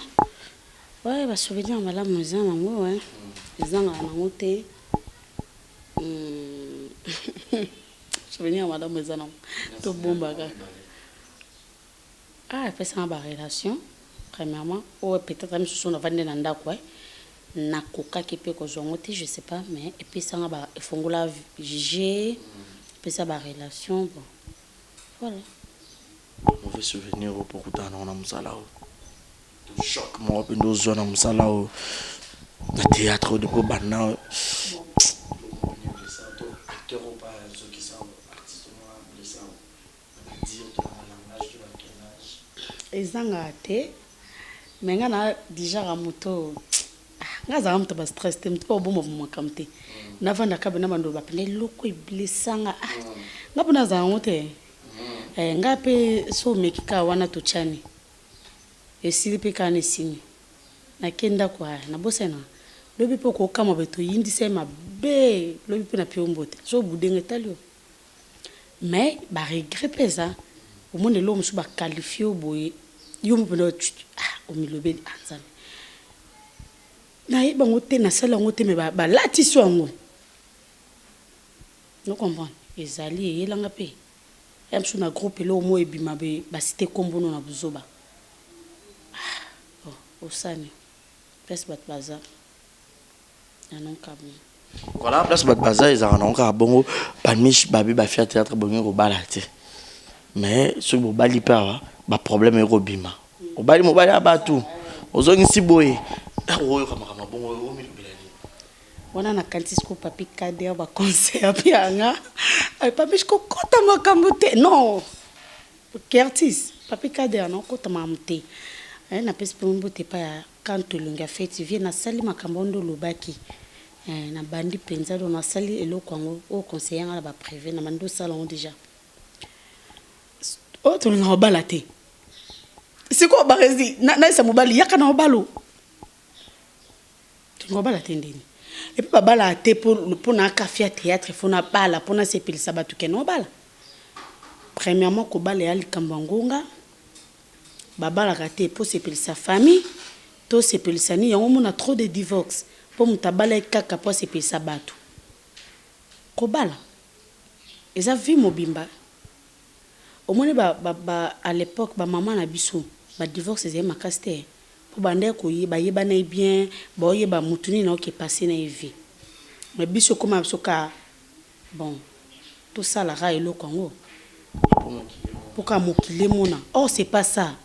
Ouais, bah souvenir, malam, nous avons, ouais. Les gens ont été souvenir madame Mezanon tout bon bagarre ah fait ça en relation premièrement ou peut-être même sur son vendre nanda quoi na koka qui peut ko zongote je sais pas mais et puis ça ba fongola jugé puis ça ba relation bon voilà
mauvais souvenir pour autant on a musala choc moi peu nos zones on musala le théâtre de Bobana acteur ou pas ceux qui sont artistes blessés dire dans le langage de la
kenage ezanga te mais ngana déjà ramoto ngaza mto ba stress te mto bomo makamte navanda kabena bando ba pele loko blessanga ngapona za ngote ngape so mekika wana to chani esilipe kana sini nakenda kwa na bosena lobi poko kama beto yindi sema be lobi pe na piombote so budenge talio mais ba regret pesa au monde l'homme sous ba qualifié boy yum peno o milobe anzana na yeba ngote na sala ngote me ba latiso ngo no comprendre ezali yelanga pe emsu na groupe lo mo ebima be ba cité kombono na buzoba osani place bat bazar non kabou
voilà place bat bazar ils en ont encore bongo panish babi ba faire théâtre bongo ko balate mais ce bo bali pa ba problème ero bima o bali mo bali abatu ozongi siboye oyo kama bongo o mi bilani
wana na kantisko papi kade ba concert pianga ay papi ko kota makamute non kertis papi kade non kota mamute na pesi pombo te pa quand lunga fête vient na sali makambondo lobaki na bandi penza do na sali eloko ngo au conseiller ngala ba privé na mando salon déjà o to nga obalate siko barezi na isa mobali yaka na obalo to nga obalate ndini et puis babala te pour na café théâtre faut na bala pour na sepelisa batu ke no bala premièrement ko bala ya likambangonga baba la raté pour sepelisa famille to sepelisa ni yango mona trop de divorce pour mutabala kaka pour sepelisa bato kobala eza vie mobimba au moins à l'époque ba maman na biso ba divorce eza makasté pour bande ko yeba na bien ba yeba mutuni na ok passer na vie mais biso comme soka bon tout ça la ra elo kongo pour ka mokile mona oh c'est pas ça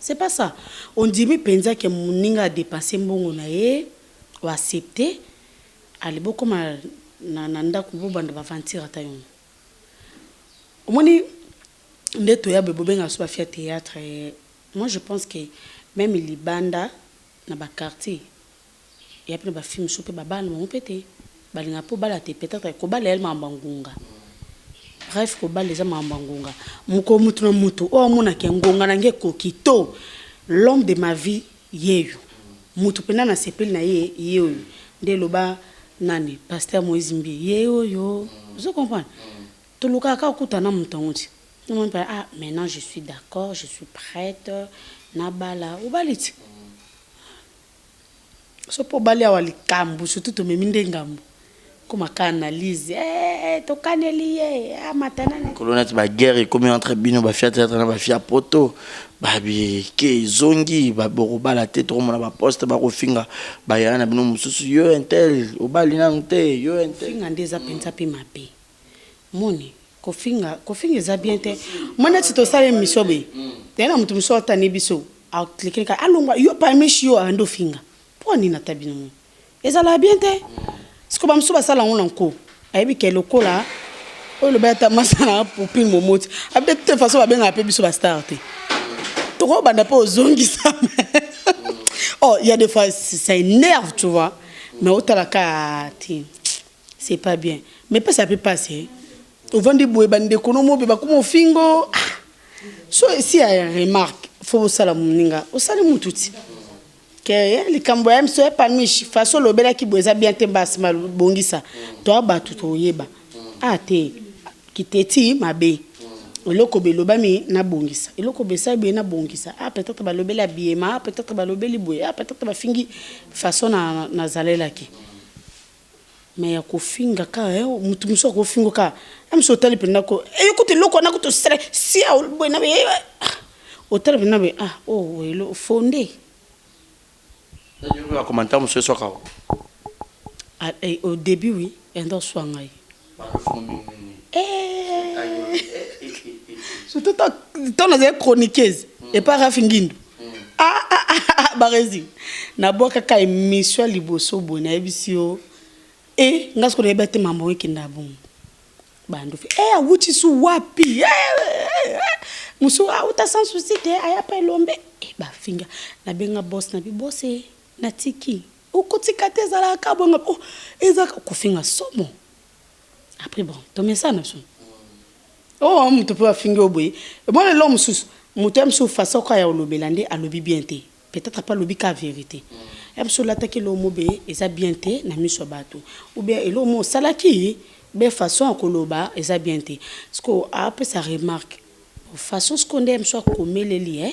on dit mi penza que moninga dépenser mbongo na ye ou accepter ali beaucoup mal na ndako bo bande ba ventir ata yon omoni ndeto ya bebo benga so ba faire théâtre moi je pense que même les banda na ba quartier et après ba film so pe ba bana mo pété balinga po bala te peut-être ko bala elle mambangunga bref ko bala les mambangunga muko mutu na mutu o mona ke ngonga na nge kokito l'homme de ma vie yeyo mutu pena na sepel na ye yeyo nde loba nani pasteur Moïse Mbi yeyo yo vous comprenez to luka ka kutana mutonti non pas ah maintenant je suis d'accord je suis prête na bala ou baliti so po bali awali kambu surtout to meminde ngambu comme ka analyse to kanelié amatana
colonel ba guerre comme entre bino ba fiat na ba fia poto ba bi ke zongi ba boroba la tête trop mona ba poste ba kofinga ba yana bino mususu yo intel o bali na nte yo intel
finga ndeza penza pe mabe moni kofinga za bien te mona tito sale misobe tena mtu msota ni biso a cliquer ka alongwa yo pa meshio ando finga poni na tabino ezala bien te siko ba msuba sala ngona nko ayebi ke lokola o le beta masana pour pile momoti abe de façon ba benga pe biso ba start to ko banda po zongi ça oh il y a des fois ça énerve tu vois mais au talaka c'est pas bien mais pas ça peut passer au vent de boue bande konomo be ba comme fingo so ici a remarque faut sala muninga o sala mututi que les camboyens sont pas mis façon le bela qui boza bien te basse mal bongisa toi ba tout oyeba ah te qui te ti mabe eloko beloba mi na bongisa eloko besa be na bongisa ah peut-être ba lobela biema peut-être ba lobeli boye ah peut-être ba fingi façon na zalela ki mais ya ko finga ka mutu muso ko fingo ka am so tali pena ko écoute loko na ko to sere si a boye na be o tali pena be ah oh elo fondé.
Un commentaire, monsieur Soka.
Au début, oui, et dans Soangaï. Surtout quand on a chroniqueuse et pas Rafinguindo. Barezi. Naboka kaka émission liboso bona ebisio. Et ngas ko rebete mambo kinda bon. Bando fi awuti su wapi. Musu auta sans souci te aya pa lombe. Ba finga na benga boss na bi bossé. Natiki ukotika te zala ka bonga oh ezaka kufinga somo après bon to mesa na so oh mutu po afinga oboye bon le l'homme sous mutu am sou façon ka ya olobelande alobi bien te peut-être pas lobi ka vérité am sou l'attaquer le mot be eza bien te na miso bato ou bien elo mo salaki be façon koloba eza bien te parce que après ça remarque façon ce qu'on aime soit comme les liens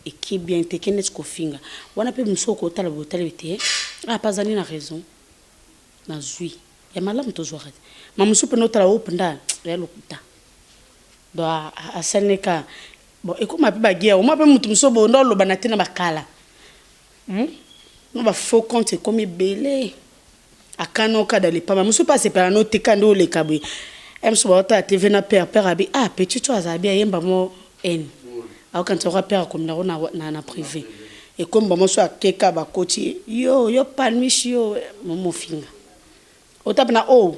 et qui bien te kenet ko finga wana pe msoko tala botala bité ah pas ani na raison na zui ya malamu to zo rete mamusu pe notala openda ya lokuta do a seneka bon e ko ma pe ba gia o ma pe mutu msobo ndo lo banate na bakala no ba faux compte comme belé akano ka dali pa mamusu pa se pa no te kando le kabwe mso ba ta TV na père abi ah petit toi azabi yemba mo en quand tu auras peur comme na privé et comme bon soit keka ba koti yo palmish yo mo finga otapna o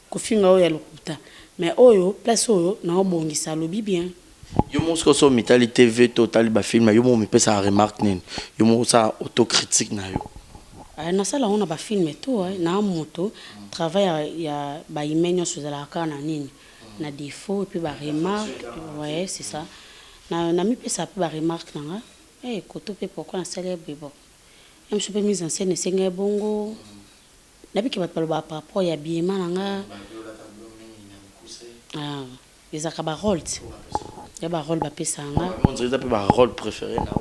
ko finga o ya lokuta mais oyo place oyo na obongisa lobi bien
yo mo so mitali TV total ba film yo mo mi pesa remarque nen yo mo sa autocritique na yo
na sala on a ba film to na moto travail ya ba imenyo sur la kana nini na défaut et puis ba remarque ouais c'est ça na mi pesa pe ba remarque nanga koto pe pourquoi na célèbre bon même je peux mise en scène senga bongo na biki bat ba par rapport ya biema nanga ah les akaba rôle ya ba rôle ba pesa nga
on dirait pe ba rôle préféré na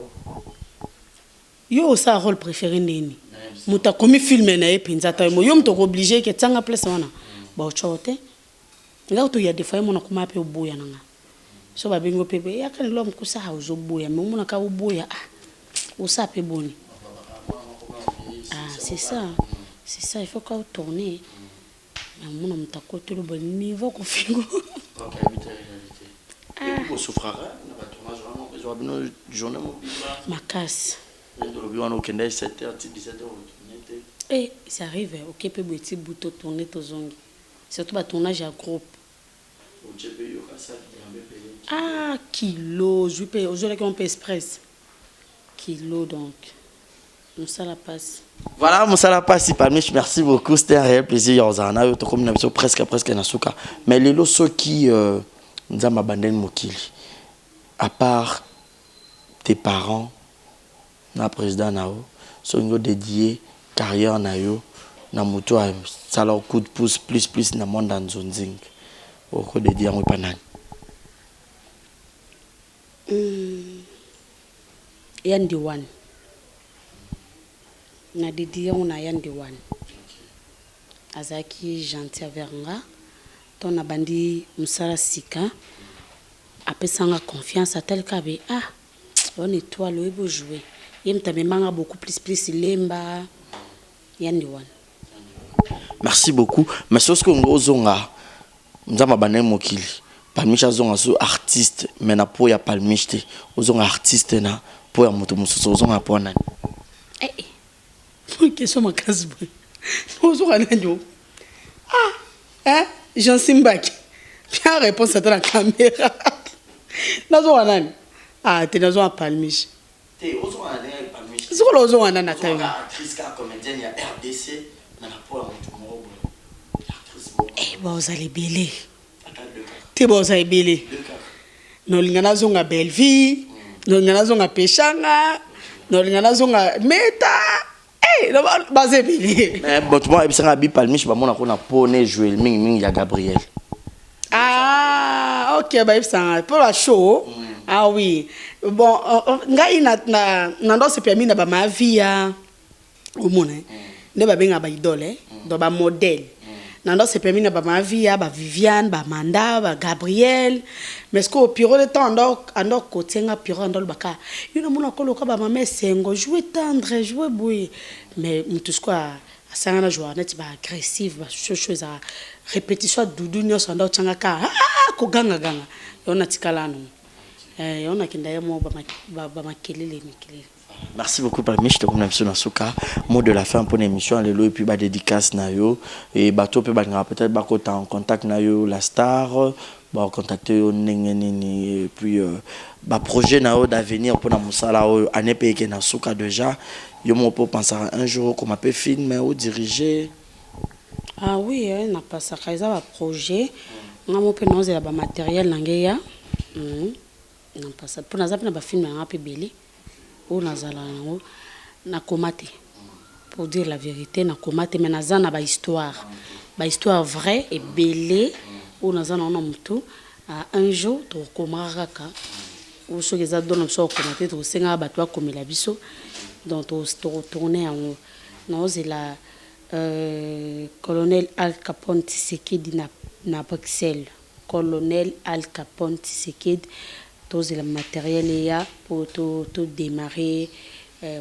Yo ça rôle préféré nini. Muta komi filmer na epinza ta mo yo mto obligé que tanga place wana. Ba chote. Nga to ya defa mo na kuma pe oboya nanga. So ba bingo pepe ya kan lo mkusa ha uzoboya mais mo na ka oboya ah. Osa pe boni. Ah c'est ça. C'est ça il faut qu'on tourne. Mais mo na mtako to le bon niveau ko fingo.
OK, habiter réalité. Et pour souffrir, on va tourner vraiment besoin de journée mobile.
Ma casse. Et ça arrive, ok, peut être bouton tourner ton zongi. Surtout le tournage en groupe. Ah, kilo, je paye, aujourd'hui on paye express. Kilo donc. Ça la passe.
Voilà, ça la passe, merci beaucoup, c'était un réel plaisir. On a eu comme presque nasuka. Mais les lots ceux qui nous ont abandonné Mokili, à part tes parents. Na président nao so ngo dédié carrière na yo na moto a sala coup de pouce plus na monde en zonzing o ko dédié en panani
yandi one na dédié on a yandi one azaki gentil veranga ton a bandi musala sika apesanga confiance à tel kabe ah on étoile le beau jouer. Beaucoup plus lemba yandi one.
Merci beaucoup. Mais ce que nous zonga nzama bané mokili palmicha zonga so artiste mais na po ya palmichte ozonga artiste na po ya moto mususu ozonga po nani
question ma casse boy ozonga nanyo ah Jean Simbaki bien réponse à la caméra nazonga nani ah te nazonga palmiche
te ozonga nani palmiche
ziko ozonga nani tayo
actrice ka comédienne ya RDC na po ya moto mo
vous allez belé. Tu vas aller belé. Nous l'ingana zonga Belleville, nous l'ingana zonga Pechanga, nous l'ingana zonga Meta. Eh, nous va baser belé.
Mais bon, tu vois, il s'est habillé palmiche, bah mon a poney jouer ming ya Gabriel.
Ah, ok, bah il s'en pour la show. Ah oui. Bon, ngai na ndo se permis na ba ma vie ya au monde. Ne ba benga ba idole, do ba modèle. Nando se permis na ba ma vie ya ba Viviane, ba Manda, ba Gabriel. Mais ce qu'au pire de temps ando kotenga pire ando baka. Yuna mona koloka ba mama sengo jouer tendre, jouer boui. Mais tout ce quoi asanga na jouer net ba agressif, ba chose à répétition dudu nyo ando tanga ka. Ah ko ganga ganga. Yona tikala no. Yona kinda ya mo ba makelele mikelele.
Merci beaucoup par Mich, comme l'impression dans ce cas. Mot de la fin pour l'émission, alléluia et puis bah dédicace nayo et bateau peut peut-être bah quand en contact nayo la star, bah contacter et puis bah projet nayo d'avenir pour la musala année payée que na souka déjà. Yo mon peut penser un jour comme peut filmer ou diriger.
Ah oui, na pas ça kaisa ba projet. Na mo peut nous la ba matériel nangeya. Na pas ça pour na zapna ba film na peu belé. Na komate pour dire la vérité na komate mais na zana ba histoire vraie et belle ou na zana on mutu un jour to komaraka ou so geza dona so komate to senga batwa komela biso donc to retourner en la colonel Al Capone Tshisekedi na Bruxelles colonel Al Capone Tshisekedi tous les matériels ya pour tout démarrer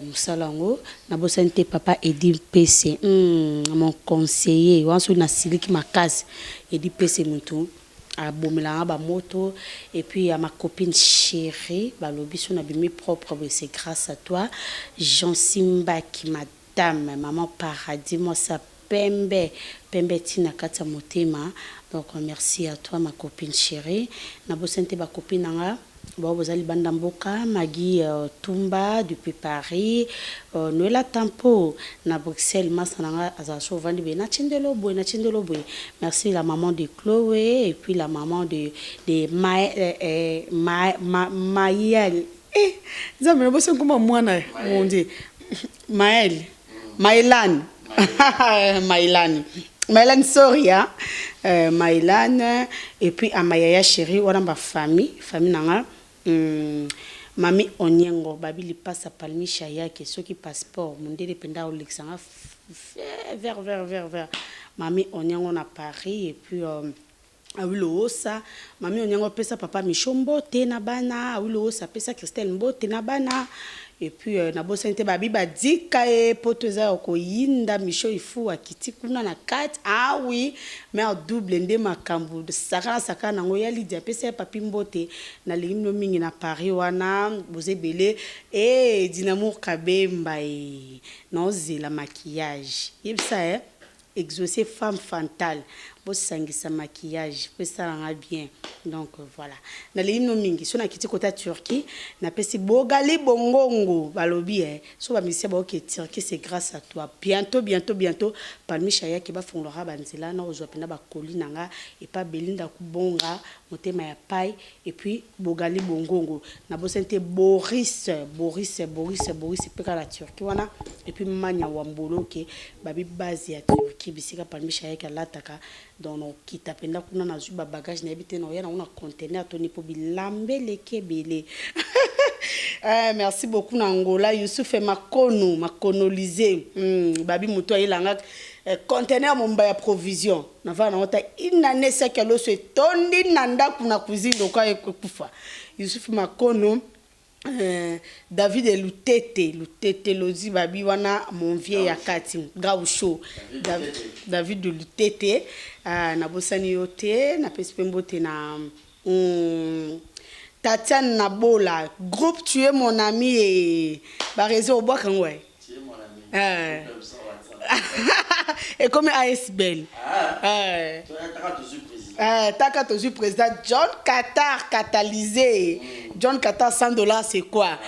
musalango na bosante papa Edi PC mon conseiller wanso na siliki makasi Edi PC mutu a bomela ba moto et puis à ma copine chérie ba lobiso na bimi propre c'est grâce à toi Jean Simbaki madame maman paradis moi ça pembe tina kata motema donc merci à toi ma copine chérie na bosante ba copine nga bon vous allez bandamboka Magui Tumba depuis Paris Noëlla Tampo na Bruxelles masananga azaso vandi be na chindelo boy merci la maman de Chloé et puis la maman de Maël zame bosse kuma mwana mon dieu Maëlan Soria Maëlan et puis Amayaya chérie wana ba famille nanga Mami Onyengo, babi li passe à Palmi Chaya, qui est qui passeport, mon délai penda au Lexanga, vers. Mami Onyengo na Paris, et puis, awilo osa, mami Onyengo pesa papa Michombo, te na bana, awilo osa pesa Christelle Mbo, te na bana, et puis, na bosente babi ba dika e poteza oko yinda Micho ifu akiti kuna na 4, ah oui, mais en double nde makambu, saka na ngoya lidia pesa papi Mbote, na limno mingi na Paris wana, boze bele, et dinamour kabemba e, non la maquillage, yeb ça exaucer femme fatale, bo sangisa maquillage, peut ça rend bien. Donc voilà. Na le hymne mingi, so na kiti kota Turquie, na pesi bogali bongongo, balobi so ba misia ba ke Turquie c'est grâce à toi. Bientôt parmi Chaya qui ba fondera banzela na ozwa pena ba koli nanga et pas Belinda kubonga, motema ya pai et puis bogali bongongo. Na bosente Boris peka la Turquie wana et puis manya wambolo ke babi base ya Turquie bisika parmi Chaya ka lataka donc kita penda kuna na zuba bagage na ebite na yana una conteneur toni po bilambe lekebele. Merci beaucoup na Angola Youssouf makonolisé babi muto ayelanga conteneur momba ya provision na va na ota inane sekelo se tondi nanda kuna cuisine kwa ekufa Youssouf Makono. David et Lutete lozi babi wana mon vieux yakati Gaucho David de Lutete na bosani yote na pespembote na Tatiane Nabola groupe tu es mon ami et ba réseau au bois quand ouais tu es mon ami et comme ASBL Taka tozu président John Qatar catalysé. John Qatar $100 c'est quoi?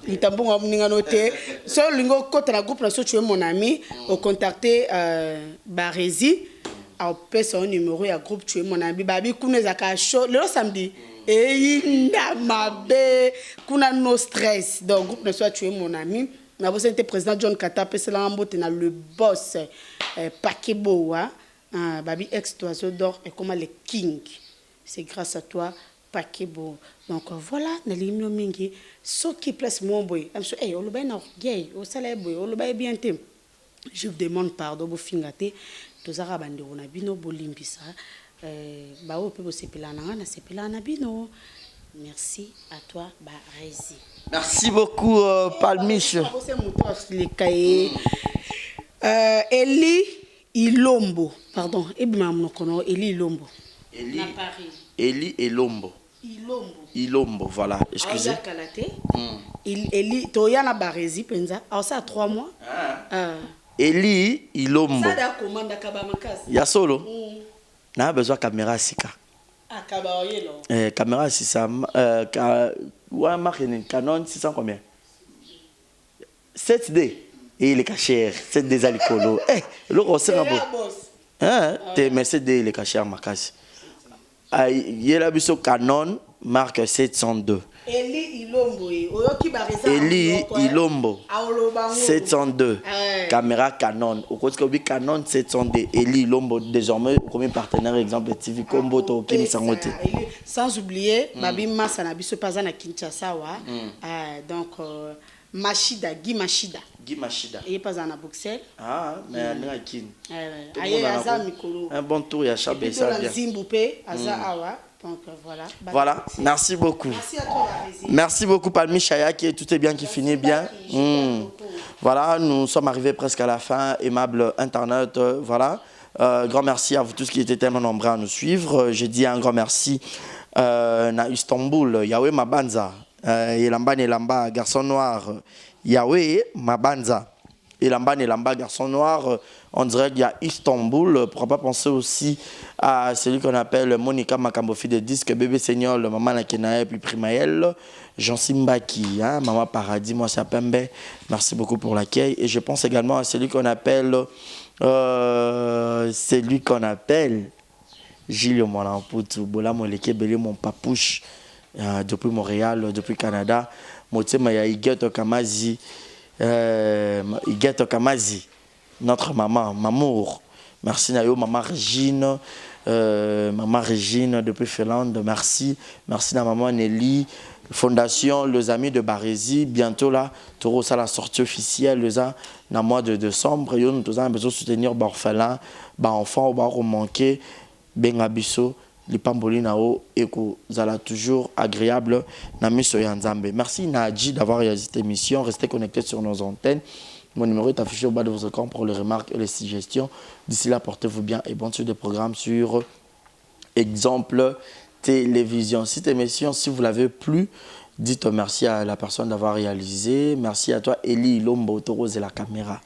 Ntambonga muninga noté. So lingo kota na groupe na so tu es mon ami au contacter Barezi au pèse son numéro ya groupe tu es mon ami babi kuneza ka show le samedi et mabe kuna no stress donc groupe na so tu es mon ami na vous êtes président John Qatar pèse la mbote na le boss Pakebo babi ex-oiseau d'or et comme les king. C'est grâce à toi, Pakebo. Donc voilà, na limno mingi, so qui place mon boy. I'm so hey, oloba na gay, o sala boy, oloba bien te. Je vous demande pardon bo fingate, to zara bande ona bino bolimbisa. Ba o pe bo sepelana na sepelana bino. Merci à toi Barezi.
Merci beaucoup Palmiche.
Eli Ilombo, pardon, Eli Ilombo.
Eli Ilombo. Ilombo, voilà, excusez.
Eli, Toyana Barezi, penza, ça 3 mois.
Eli Ilombo.
Ça da commande Kabamakas.
Ya solo. Na besoin caméra sika.
Kaba yelo.
Caméra 600 ouais, marque Canon 600 combien? 7D. Et il est caché, c'est des alcoolos. Le rosé là bas. Mais c'est des cachés à ma case. Il y a la biso Canon marque 702.
Eli Ilombo.
Eli Ilombo. 702. Caméra Canon. Au côté que Canon 702. Eli Ilombo désormais comme partenaire exemple TV Combo to Kim Sangote.
Sans oublier Babi Massa na biso paza na Kinshasa wa. Donc Machida, Guy Machida. Et pas en Bruxelles.
Ah, mais elle est à Kin.
Un
bon tour, il y a Chabé, ça bien.
Zimbabwe, Awa. Donc voilà.
Voilà, merci beaucoup.
Merci à toi,
merci beaucoup, Palmi Chaya, qui tout est bien, qui finit bien. Voilà, nous sommes arrivés presque à la fin, aimable Internet. Voilà. Grand merci à vous tous qui étaient tellement nombreux à nous suivre. Je dis un grand merci à Istanbul, Yahweh Mabanza. Elamba, garçon noir. Yahweh Mabanza. Elamba, garçon noir. On dirait qu'il y a Istanbul. Pourquoi pas penser aussi à celui qu'on appelle Monica Makambofi de disque, Bébé Seigneur, le maman Nakenae, puis Primaël, Jean Simbaki, hein, Maman Paradis, moi c'est Pembe. Merci beaucoup pour l'accueil. Et je pense également à celui qu'on appelle Gilles Molamputu, Bola Moleke, Belé, mon papouche. Depuis Montréal, depuis Canada, Motema Igueto Kamazi, notre maman, Mamour. Merci Nayo, maman Régine depuis Finlande, merci. Merci à maman Nelly, Fondation Les Amis de Barésie, bientôt là, tu auras la sortie officielle dans le mois de décembre. Nous avons besoin de soutenir les orphelins, les enfants, les manqués, les abisso, les pambolinao, et que ça toujours agréable. Merci Nadji d'avoir réalisé cette émission. Restez connectés sur nos antennes. Mon numéro est affiché au bas de vos écrans pour les remarques et les suggestions. D'ici là, portez-vous bien et bonne suite de programmes sur Exemple Télévision. Cette émission, si vous l'avez plu, dites merci à la personne d'avoir réalisé. Merci à toi, Eli Lombo Toro et la caméra.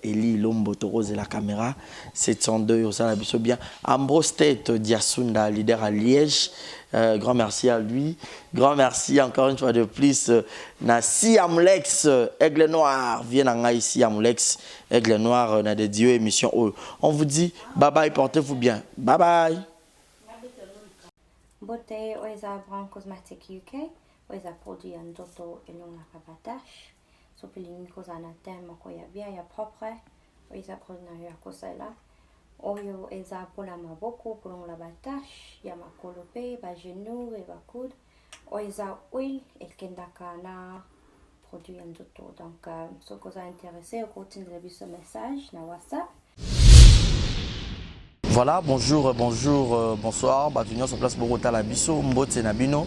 Eli Lombo Toro et la caméra. 702 au Salabiso bien. Ambrose Tête Diasunda, leader à Liège. Grand merci à lui. Grand merci encore une fois de plus. Na Siamlex, Aigle Noir. Viens en ici, Siamlex. Aigle Noir, na des dieux émission. On vous dit bye bye, portez-vous bien. Bye bye.
Beauté Oisa Brand Cosmetic UK, Oisa produit en toto et non la rabatache. Sopiling Kosana thème koya bien ya propre. Oisa produit ya kosela. Oyo Eza pour la maboko pour la batache. Ya makolope, ba genou et ba coude. Oisa huile et kendaka na produit en toto. Donc, ce que vous intéressé, vous continuez ce message na WhatsApp.
Voilà, bonjour, bonsoir. Bienvenue sur place Bogota la Bisso, Mbote Nabino.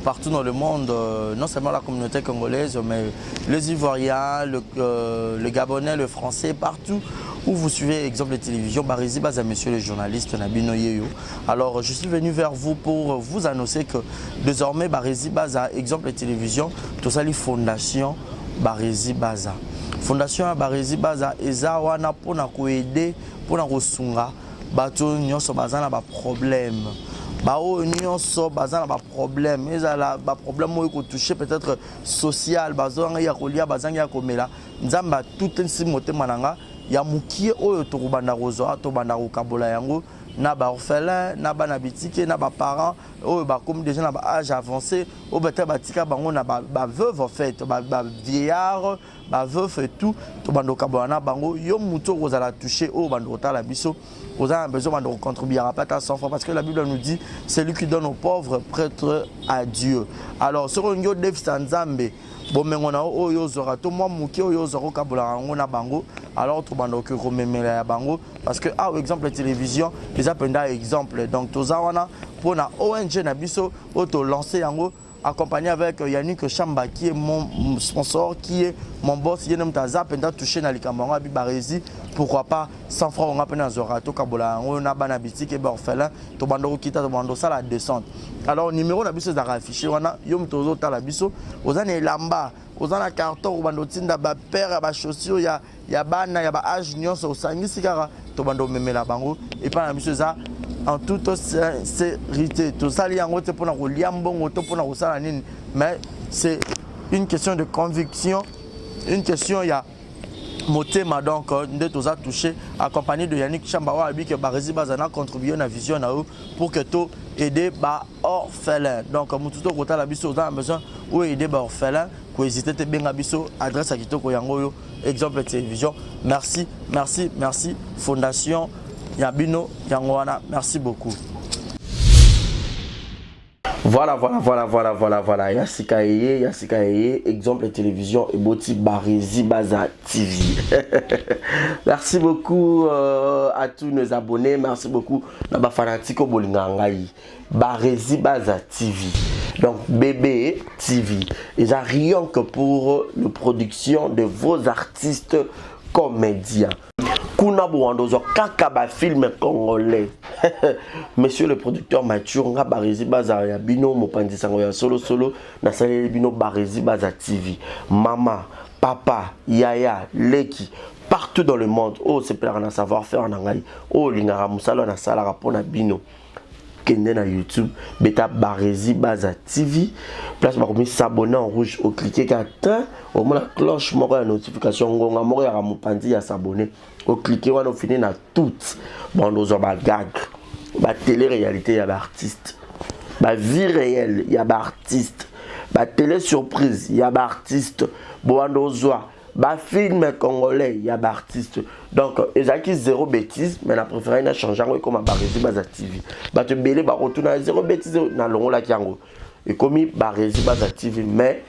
Partout dans le monde, non seulement la communauté congolaise, mais les Ivoiriens, le Gabonais, le Français, partout où vous suivez exemple de télévision, Barésie Baza, monsieur le journaliste Nabino Yeyo. Alors, je suis venu vers vous pour vous annoncer que désormais Barésie Baza, exemple de télévision, tout ça, les fondations Barésie Baza. Fondation Barésie Baza, Eza wana pour nous aider, pour nous ressourcer. Bato nyonso bazana ba problème bao nyonso bazana ba problème ezala ba problème moyo ko toucher peut-être social bazanga ya kolia bazanga ya komela nzamba tout nsi motema nanga ya mukie oyo to kubanda rozo to banda ko kabola yango na ba orphelin na ba na bitike na ba parents oyo ba comme déjà na ba âge avancé o beta batika bango na ba veuve en fait ba vieillard ba veuve et tout to banda ko kabola na bango yo muto kozala toucher o banda ko tala biso. Vous avez besoin de contribuer à pas 100 fois parce que la Bible nous dit c'est lui qui donne aux pauvres prêtre à Dieu. Alors sur un yo Nzambe bon mengona o yo zora to moi muki o yo zoro kabula ngona bango alors to bando que rememela ya bango parce que exemple la télévision les appenda exemple donc to zawana pour na ONG na biso auto lancer yango accompagné avec Yannick Chamba qui est mon sponsor, qui est mon boss, qui est Taza, pendant touché dans les camarades Barésie, pourquoi pas 100 francs on a peine à Zorato, Kabola, on a banabiti qui est orphelin, Tobando Kita, Tobando ça la descente. Alors, numéro la biso affiché, on a Yom Tozo Talabiso, aux années Lamba, aux années carton, au bando Tinda, père, à chaussure, il y a Bana, il y a Age, Nyon, au Sangi Sigara, Tobando Memela Bango, et pas la biso ça. En toute sincérité, tout ça, mais c'est une question de conviction, une question, il y a motema donc de tout ça touché, accompagné de Yannick Chambawa, que Barésie Bazana contribué à la vision pour que tout aider les orphelins. Donc, tout côté la biso, on a besoin ou aider les orphelins, pour hésiter à bien biso, adresse à Kitoko Yango, exemple de télévision. Merci, merci, merci, Fondation Yabino Yangwana, merci beaucoup.
Voilà. Yassika Eye, exemple de télévision et Boti Barésie Baza TV. Merci beaucoup à tous nos abonnés. Merci beaucoup à ma fanatique Bolingangaï. Barésie Baza TV. Donc BB TV. Ils ont rien que pour la production de vos artistes comédiens. Kuna Bouandozo, Kakaba film congolais. Monsieur le producteur Mathieu, nga Barésie Baza ya bino mopandi sango ya solo na salé bino Barésie Baza TV. Maman, papa, yaya, leki, partout dans le monde. Oh, c'est plein de savoir-faire en anglais. Oh, lingara musalo na sala rapona bino. Kende na YouTube, beta Barésie Baza TV. Place par contre s'abonner en rouge au cliquer qu'atteint au moins la cloche moko la notification ngonga moko ya mopandi ya s'abonner. Au cliquer on finit na toutes. Bon nous ba gag. Ba télé-réalité ya ba artiste. Ba vie réelle ya ba artiste. Ba télé surprise ya ba artiste. Bon nous ba film congolais ya ba artiste. Donc ezaki zéro bêtise mais la préféré na changer comme Barésie Baza TV. Ba te belé ba retourner zéro bêtise na longo la kiango. et comme Barési Baza TV, mais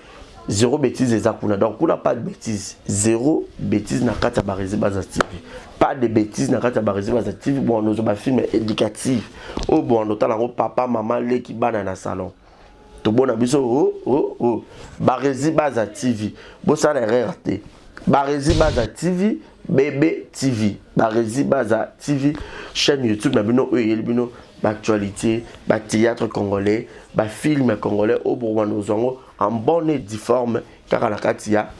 zéro bêtise et Zakuna. Donc, on n'a pas de bêtises. Zéro bêtise n'a qu'à Barési Baza TV. Pas de bêtises n'a qu'à Barési Baza TV. Bon, nous avons un film éducatif. Oh, bon, on a papa, maman, les qui banent dans le salon. Tout bon, oh. Barési Baza TV. Bon, ça n'a rien raté. Barési Baza TV, bébé TV. Barési Baza TV, chaîne YouTube, l'actualité, le théâtre congolais, le film congolais, au Bourgogne, en bonne et difforme, car à la Katia,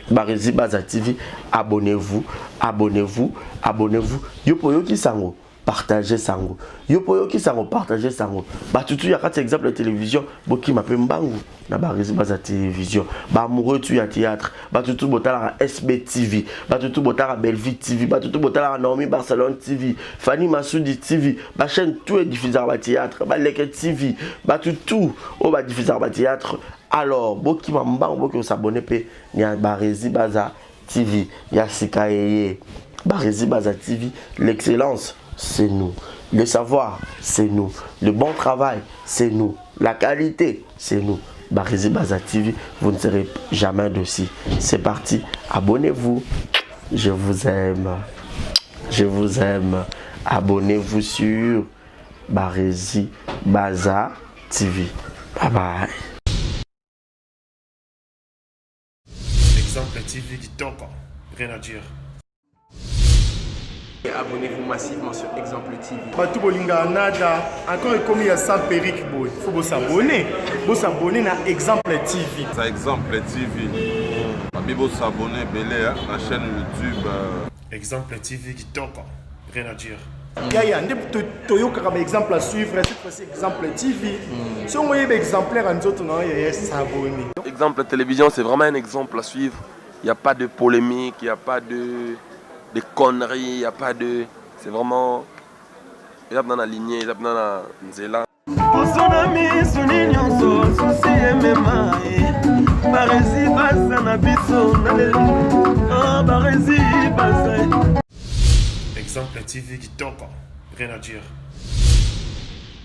Barési Baza TV, abonnez-vous. Yopoyo qui sango. Partagez sango. Yopoyo qui sango, partagez sango. Bah tout y a quatre exemples de télévision, boki m'appelle Mbangu na Barési Baza télévision. Bah amoureux tu y a théâtre. Bah tout botala SB TV. Bah tout botala Belleville TV. Bah tout botala Naomi Barcelone TV. Fanny Massoudi TV. Bah chaîne tout est diffusé à théâtre. Bah Leket TV. Bah tout oh bah diffusé à théâtre. Alors boki Mbangu boki s'abonner pe ni a Barési Baza TV. Ya Sikaye. Barési Baza TV, l'excellence c'est nous. Le savoir, c'est nous. Le bon travail, c'est nous. La qualité, c'est nous. Barési Baza TV, vous ne serez jamais dessus. C'est parti. Abonnez-vous. Je vous aime. Abonnez-vous sur Barési Baza TV. Bye bye.
Exemple TV qui toque. Rien à dire.
Abonnez-vous massivement sur Exemple TV.
Batou bolinga nada, encore comme il y a ça Péric Boy. Il faut s'abonner. Vous s'abonner à Exemple TV.
C'est Exemple TV. Vous s'abonner à la chaîne YouTube.
Exemple TV qui toque. Rien à dire.
Il y a un exemple à suivre. Cette fois-ci, Exemple TV. Si on voit un exemplaire en autres, il y a s'abonner.
Exemple télévision, c'est vraiment un exemple à suivre. Il n'y a pas de polémique, il n'y a pas de conneries, il n'y a pas de... C'est vraiment... Il y a dans la lignée, il y a dans la nzela.
Exemple TV qui toque. Rien à dire.